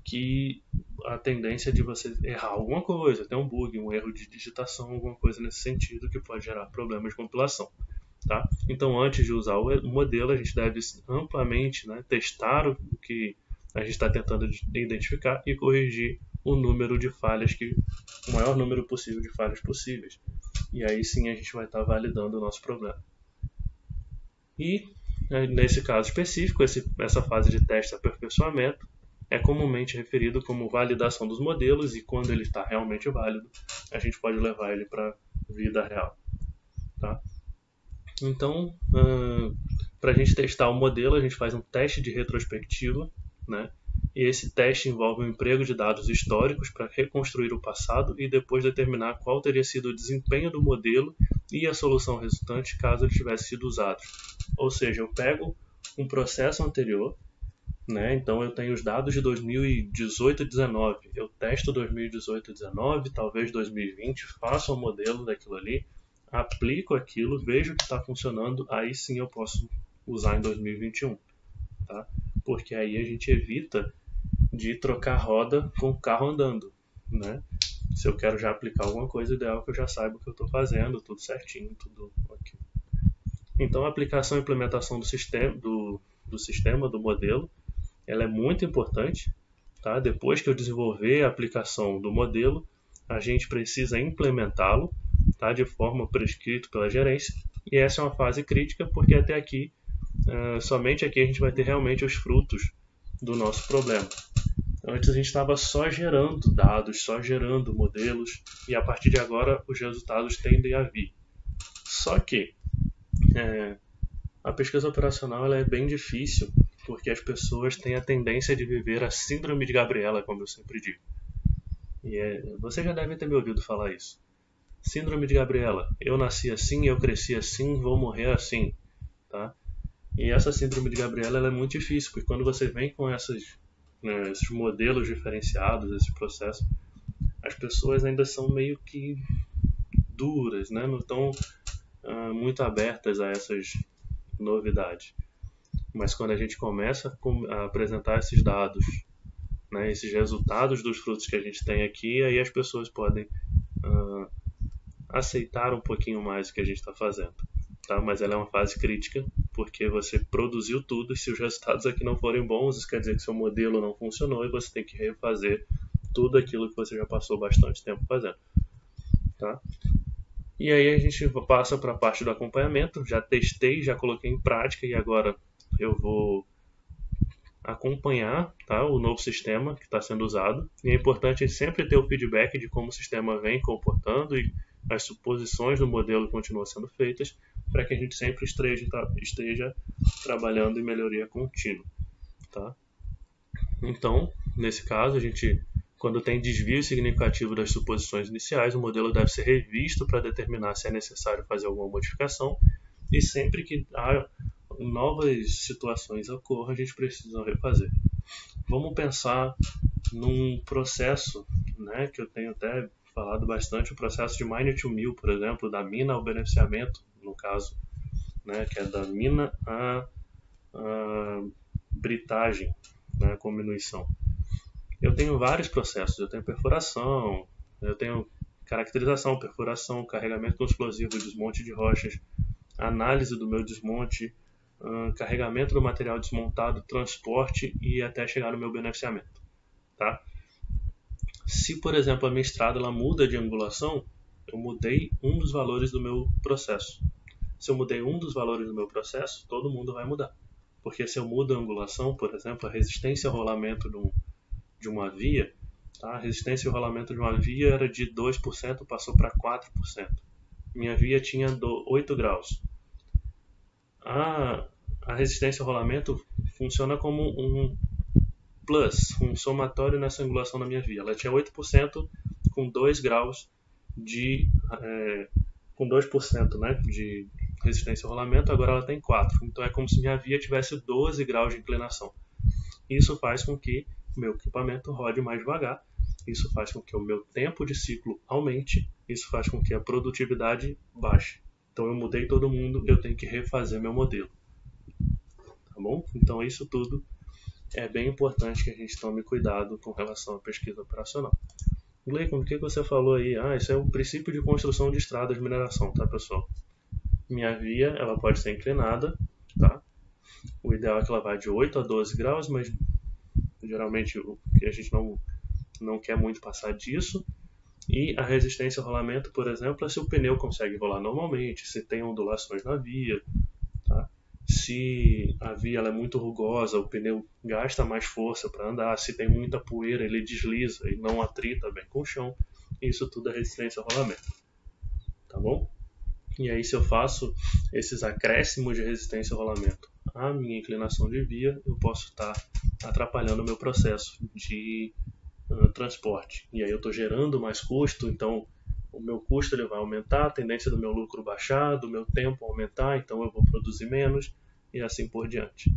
que a tendência de você errar alguma coisa, ter um bug, um erro de digitação, alguma coisa nesse sentido que pode gerar problemas de compilação. Tá? Então, antes de usar o modelo, a gente deve amplamente, né, testar o que a gente está tentando identificar e corrigir o número de falhas, o maior número possível de falhas possíveis. E aí sim a gente vai estar validando o nosso problema. E, nesse caso específico, essa fase de teste e aperfeiçoamento é comumente referido como validação dos modelos, e quando ele está realmente válido, a gente pode levar ele para a vida real. Tá? Então, para a gente testar o modelo, a gente faz um teste de retrospectiva, né? E esse teste envolve o emprego de dados históricos para reconstruir o passado e depois determinar qual teria sido o desempenho do modelo e a solução resultante caso ele tivesse sido usado. Ou seja, eu pego um processo anterior, né? Então eu tenho os dados de 2018 e 2019, eu testo 2018 e 2019, talvez 2020, faço um modelo daquilo ali, aplico aquilo, vejo que está funcionando, aí sim eu posso usar em 2021. Tá? Porque aí a gente evita de trocar roda com o carro andando, né? Se eu quero já aplicar alguma coisa, o ideal é que eu já saiba o que eu estou fazendo, tudo certinho, tudo ok. Então a aplicação e implementação do sistema, do modelo, ela é muito importante. Tá? Depois que eu desenvolver a aplicação do modelo, a gente precisa implementá-lo, tá? De forma prescrita pela gerência, e essa é uma fase crítica porque até aqui, somente aqui a gente vai ter realmente os frutos do nosso problema. Antes a gente estava só gerando dados, só gerando modelos, e a partir de agora os resultados tendem a vir. Só que a pesquisa operacional ela é bem difícil, porque as pessoas têm a tendência de viver a síndrome de Gabriela, como eu sempre digo. Você já deve ter me ouvido falar isso. Síndrome de Gabriela. Eu nasci assim, eu cresci assim, vou morrer assim. Tá? E essa síndrome de Gabriela ela é muito difícil, porque quando você vem com esses modelos diferenciados, esse processo, as pessoas ainda são meio que duras, né? Não estão muito abertas a essas novidades. Mas quando a gente começa a apresentar esses dados, né, esses resultados dos frutos que a gente tem aqui, aí as pessoas podem aceitar um pouquinho mais o que a gente está fazendo. Tá? Mas ela é uma fase crítica, porque você produziu tudo e se os resultados aqui não forem bons, isso quer dizer que seu modelo não funcionou e você tem que refazer tudo aquilo que você já passou bastante tempo fazendo. Tá? E aí a gente passa para a parte do acompanhamento. Já testei, já coloquei em prática e agora eu vou acompanhar, tá, o novo sistema que está sendo usado. E é importante sempre ter o feedback de como o sistema vem comportando e as suposições do modelo continuam sendo feitas para que a gente sempre esteja trabalhando em melhoria contínua. Tá? Então, nesse caso, a gente, quando tem desvio significativo das suposições iniciais, o modelo deve ser revisto para determinar se é necessário fazer alguma modificação e sempre que novas situações ocorram, a gente precisa refazer. Vamos pensar num processo, né, que eu tenho até falado bastante, o processo de mine to mill, por exemplo, da mina ao beneficiamento, no caso, né, que é da mina à britagem, né, com minuição. Eu tenho vários processos, eu tenho perfuração, eu tenho caracterização, perfuração, carregamento com explosivo, desmonte de rochas, análise do meu desmonte, carregamento do material desmontado, transporte e até chegar no meu beneficiamento. Tá? Se, por exemplo, a minha estrada ela muda de angulação, eu mudei um dos valores do meu processo. Se eu mudei um dos valores do meu processo, todo mundo vai mudar. Porque se eu mudo a angulação, por exemplo, a resistência ao rolamento de uma via, tá? A resistência ao rolamento de uma via era de 2%, passou para 4%. Minha via tinha 8 graus. A resistência ao rolamento funciona como um plus, um somatório nessa angulação da minha via. Ela tinha 8% com 2 graus com 2%, né, de resistência ao rolamento, agora ela tem 4. Então é como se minha via tivesse 12 graus de inclinação. Isso faz com que o meu equipamento rode mais devagar, isso faz com que o meu tempo de ciclo aumente, isso faz com que a produtividade baixe. Então eu mudei todo mundo, eu tenho que refazer meu modelo. Tá bom? Então isso tudo é bem importante que a gente tome cuidado com relação à pesquisa operacional. Gleicon, o que você falou aí? Isso é o princípio de construção de estrada de mineração, tá, pessoal? Minha via, ela pode ser inclinada, tá? O ideal é que ela vá de 8 a 12 graus, mas geralmente o que a gente não quer muito passar disso. E a resistência ao rolamento, por exemplo, é se o pneu consegue rolar normalmente, se tem ondulações na via, tá? Se a via ela é muito rugosa, o pneu gasta mais força para andar, se tem muita poeira, ele desliza e não atrita bem com o chão. Isso tudo é resistência ao rolamento. Tá bom? E aí, se eu faço esses acréscimos de resistência ao rolamento à minha inclinação de via, eu posso estar atrapalhando o meu processo de transporte. E aí eu estou gerando mais custo, então o meu custo ele vai aumentar, a tendência do meu lucro baixar, do meu tempo aumentar, então eu vou produzir menos e assim por diante.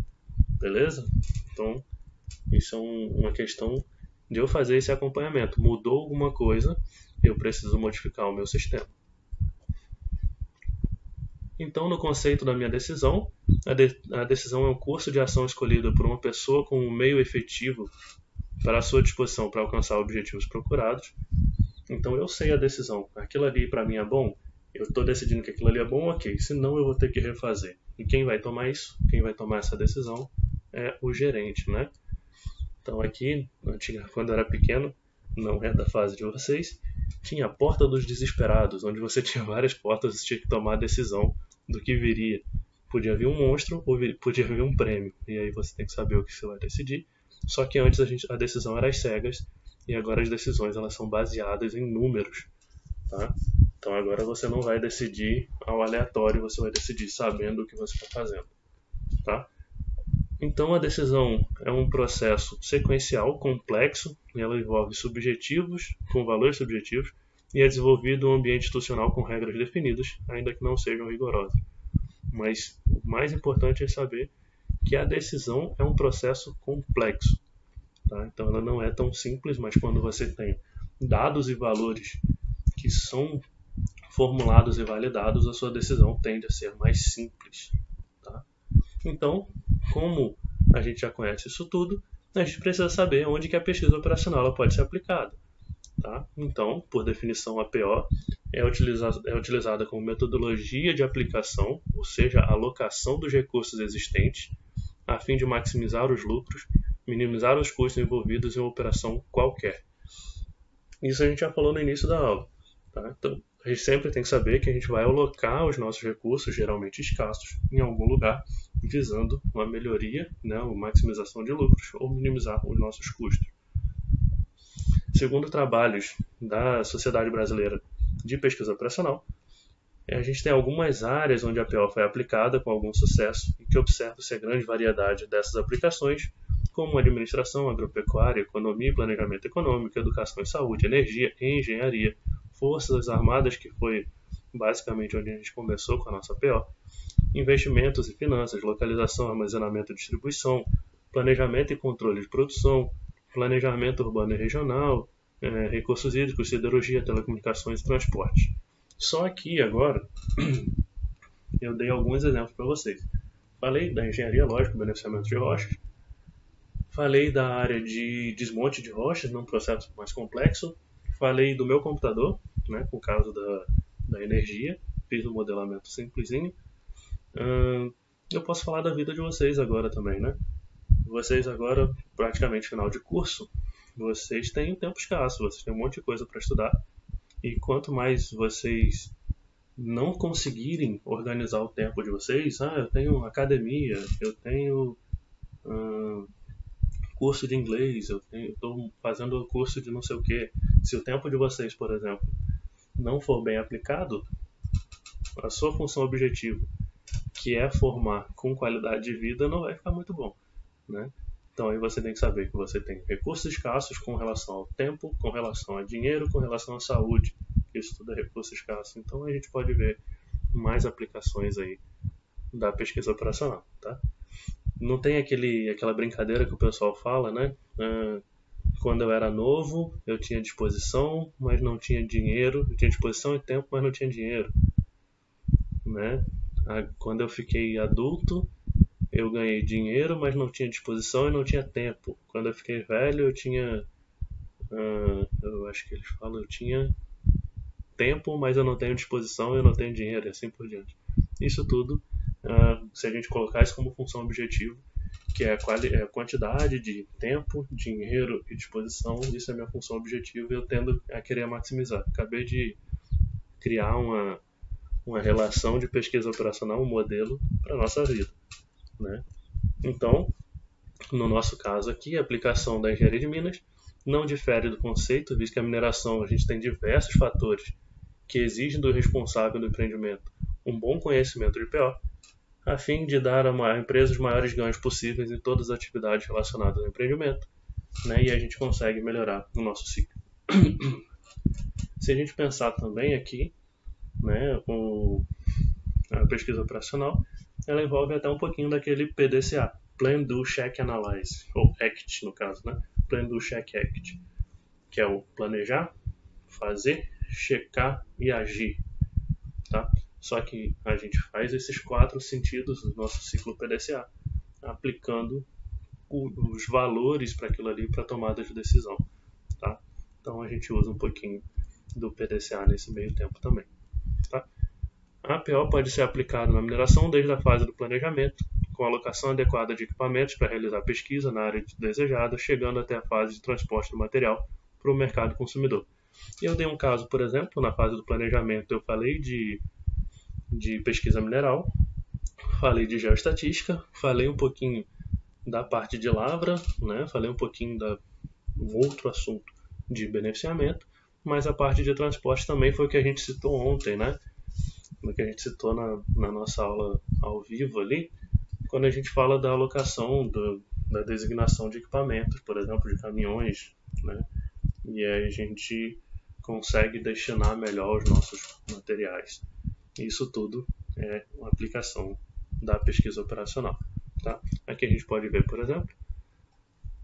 Beleza? Então, isso é uma questão de eu fazer esse acompanhamento. Mudou alguma coisa, eu preciso modificar o meu sistema. Então, no conceito da minha decisão, a decisão é um curso de ação escolhido por uma pessoa com um meio efetivo para a sua disposição para alcançar objetivos procurados. Então, eu sei a decisão. Aquilo ali para mim é bom? Eu estou decidindo que aquilo ali é bom, ok. Senão, eu vou ter que refazer. E quem vai tomar isso? Quem vai tomar essa decisão é o gerente, né? Então, aqui, quando eu era pequeno, não é da fase de vocês, tinha a porta dos desesperados, onde você tinha várias portas e tinha que tomar a decisão do que viria. Podia vir um monstro ou podia vir um prêmio. E aí você tem que saber o que você vai decidir. Só que antes a decisão era às cegas e agora as decisões elas são baseadas em números. Tá? Então agora você não vai decidir ao aleatório, você vai decidir sabendo o que você está fazendo. Tá? Então, a decisão é um processo sequencial, complexo, e ela envolve subjetivos com valores subjetivos e é desenvolvido em um ambiente institucional com regras definidas, ainda que não sejam rigorosas. Mas o mais importante é saber que a decisão é um processo complexo. Tá? Então, ela não é tão simples, mas quando você tem dados e valores que são formulados e validados, a sua decisão tende a ser mais simples. Tá? Então, como a gente já conhece isso tudo, a gente precisa saber onde que a pesquisa operacional ela pode ser aplicada. Tá? Então, por definição, a PO é utilizada como metodologia de aplicação, ou seja, alocação dos recursos existentes, a fim de maximizar os lucros, minimizar os custos envolvidos em uma operação qualquer. Isso a gente já falou no início da aula. Tá? Então, a gente sempre tem que saber que a gente vai alocar os nossos recursos, geralmente escassos, em algum lugar, visando uma melhoria, né, uma maximização de lucros ou minimizar os nossos custos. Segundo trabalhos da Sociedade Brasileira de Pesquisa Operacional, a gente tem algumas áreas onde a PO foi aplicada com algum sucesso e que observa-se a grande variedade dessas aplicações, como administração, agropecuária, economia e planejamento econômico, educação e saúde, energia e engenharia, forças armadas, que foi basicamente onde a gente começou com a nossa PO, investimentos e finanças, localização, armazenamento e distribuição, planejamento e controle de produção, planejamento urbano e regional, recursos hídricos, siderurgia, telecomunicações e transporte. Só aqui agora eu dei alguns exemplos para vocês. Falei da engenharia, lógico, beneficiamento de rochas. Falei da área de desmonte de rochas, num processo mais complexo. Falei do meu computador, né, com o caso da energia. Fiz um modelamento simplesinho. Eu posso falar da vida de vocês agora também, né? Vocês agora, praticamente final de curso, vocês têm tempo escasso, vocês têm um monte de coisa para estudar. E quanto mais vocês não conseguirem organizar o tempo de vocês, eu tenho academia, eu tenho curso de inglês, eu estou fazendo curso de não sei o que. Se o tempo de vocês, por exemplo, não for bem aplicado, a sua função objetiva, que é formar com qualidade de vida, não vai ficar muito bom, né? Então aí você tem que saber que você tem recursos escassos com relação ao tempo, com relação a dinheiro, com relação à saúde. Isso tudo é recurso escasso. Então a gente pode ver mais aplicações aí da pesquisa operacional, tá? Não tem aquela brincadeira que o pessoal fala, né? Quando eu era novo, eu tinha disposição, mas não tinha dinheiro. Eu tinha disposição e tempo, mas não tinha dinheiro, né? Quando eu fiquei adulto, eu ganhei dinheiro, mas não tinha disposição e não tinha tempo. Quando eu fiquei velho, eu tinha... eu acho que eles falam, eu tinha tempo, mas eu não tenho disposição e eu não tenho dinheiro, e assim por diante. Isso tudo, se a gente colocar isso como função objetiva, que é a quantidade de tempo, dinheiro e disposição, isso é minha função objetiva e eu tendo a querer maximizar. Acabei de criar uma relação de pesquisa operacional, um modelo para a nossa vida, né? Então, no nosso caso aqui, a aplicação da engenharia de minas não difere do conceito, visto que a mineração a gente tem diversos fatores que exigem do responsável do empreendimento um bom conhecimento de PO, a fim de dar a empresa os maiores ganhos possíveis em todas as atividades relacionadas ao empreendimento, né? E a gente consegue melhorar o nosso ciclo. Se a gente pensar também aqui, né, a pesquisa operacional, ela envolve até um pouquinho daquele PDCA, Plan, Do, Check, Analyze, ou ACT no caso, né? Plan, Do, Check, Act, que é o planejar, fazer, checar e agir, tá? Só que a gente faz esses 4 sentidos do nosso ciclo PDCA, aplicando os valores para aquilo ali para tomada de decisão, tá? Então a gente usa um pouquinho do PDCA nesse meio tempo também, tá? A APO pode ser aplicada na mineração desde a fase do planejamento, com a alocação adequada de equipamentos para realizar pesquisa na área desejada, chegando até a fase de transporte do material para o mercado consumidor. E eu dei um caso, por exemplo, na fase do planejamento eu falei de pesquisa mineral, falei de geoestatística, falei um pouquinho da parte de lavra, né? Falei um pouquinho do outro assunto de beneficiamento, mas a parte de transporte também foi o que a gente citou ontem, né? O que a gente citou na nossa aula ao vivo ali, quando a gente fala da alocação, da designação de equipamentos, por exemplo, de caminhões, né? E aí a gente consegue destinar melhor os nossos materiais. Isso tudo é uma aplicação da pesquisa operacional. Tá? Aqui a gente pode ver, por exemplo,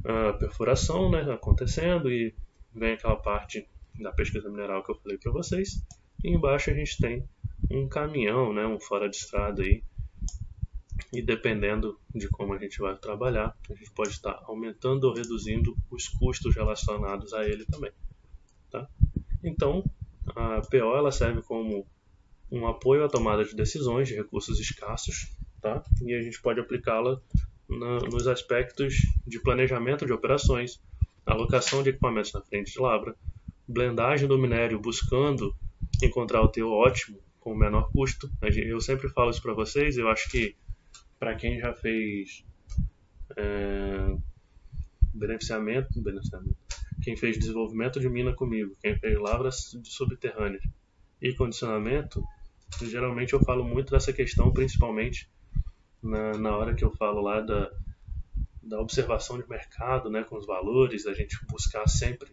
a perfuração, né, acontecendo, e vem aquela parte da pesquisa mineral que eu falei para vocês. E embaixo a gente tem um caminhão, né, um fora de estrada aí. E dependendo de como a gente vai trabalhar, a gente pode estar aumentando ou reduzindo os custos relacionados a ele também. Tá? Então, a PO ela serve como um apoio à tomada de decisões de recursos escassos, tá? E a gente pode aplicá-la nos aspectos de planejamento de operações, alocação de equipamentos na frente de lavra, blendagem do minério buscando encontrar o teu ótimo com o menor custo. Eu sempre falo isso para vocês, eu acho que para quem já fez beneficiamento, quem fez desenvolvimento de mina comigo, quem fez lavras subterrâneas e condicionamento, geralmente eu falo muito dessa questão, principalmente na hora que eu falo lá da observação de mercado, né, com os valores, a gente buscar sempre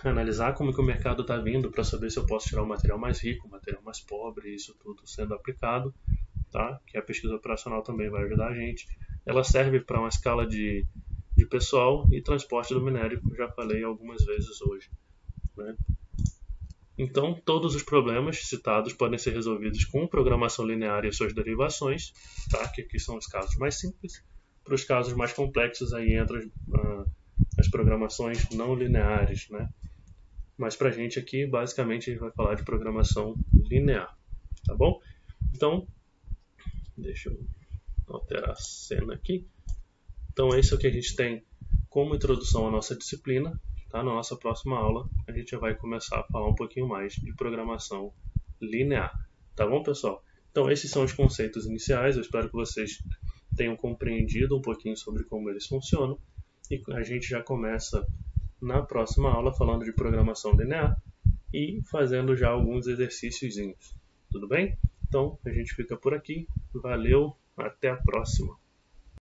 analisar como que o mercado está vindo para saber se eu posso tirar o material mais rico, o material mais pobre, isso tudo sendo aplicado, tá? Que a pesquisa operacional também vai ajudar a gente. Ela serve para uma escala de pessoal e transporte do minério, que eu já falei algumas vezes hoje, né? Então, todos os problemas citados podem ser resolvidos com programação linear e suas derivações, tá? Que aqui são os casos mais simples. Para os casos mais complexos, aí entram as programações não lineares, né? Mas para a gente aqui, basicamente, a gente vai falar de programação linear, tá bom? Então, deixa eu alterar a cena aqui. Então, esse é o que a gente tem como introdução à nossa disciplina. Tá? Na nossa próxima aula, a gente vai começar a falar um pouquinho mais de programação linear. Tá bom, pessoal? Então, esses são os conceitos iniciais. Eu espero que vocês tenham compreendido um pouquinho sobre como eles funcionam. E a gente já começa na próxima aula falando de programação linear e fazendo já alguns exercíciozinhos. Tudo bem? Então, a gente fica por aqui. Valeu, até a próxima.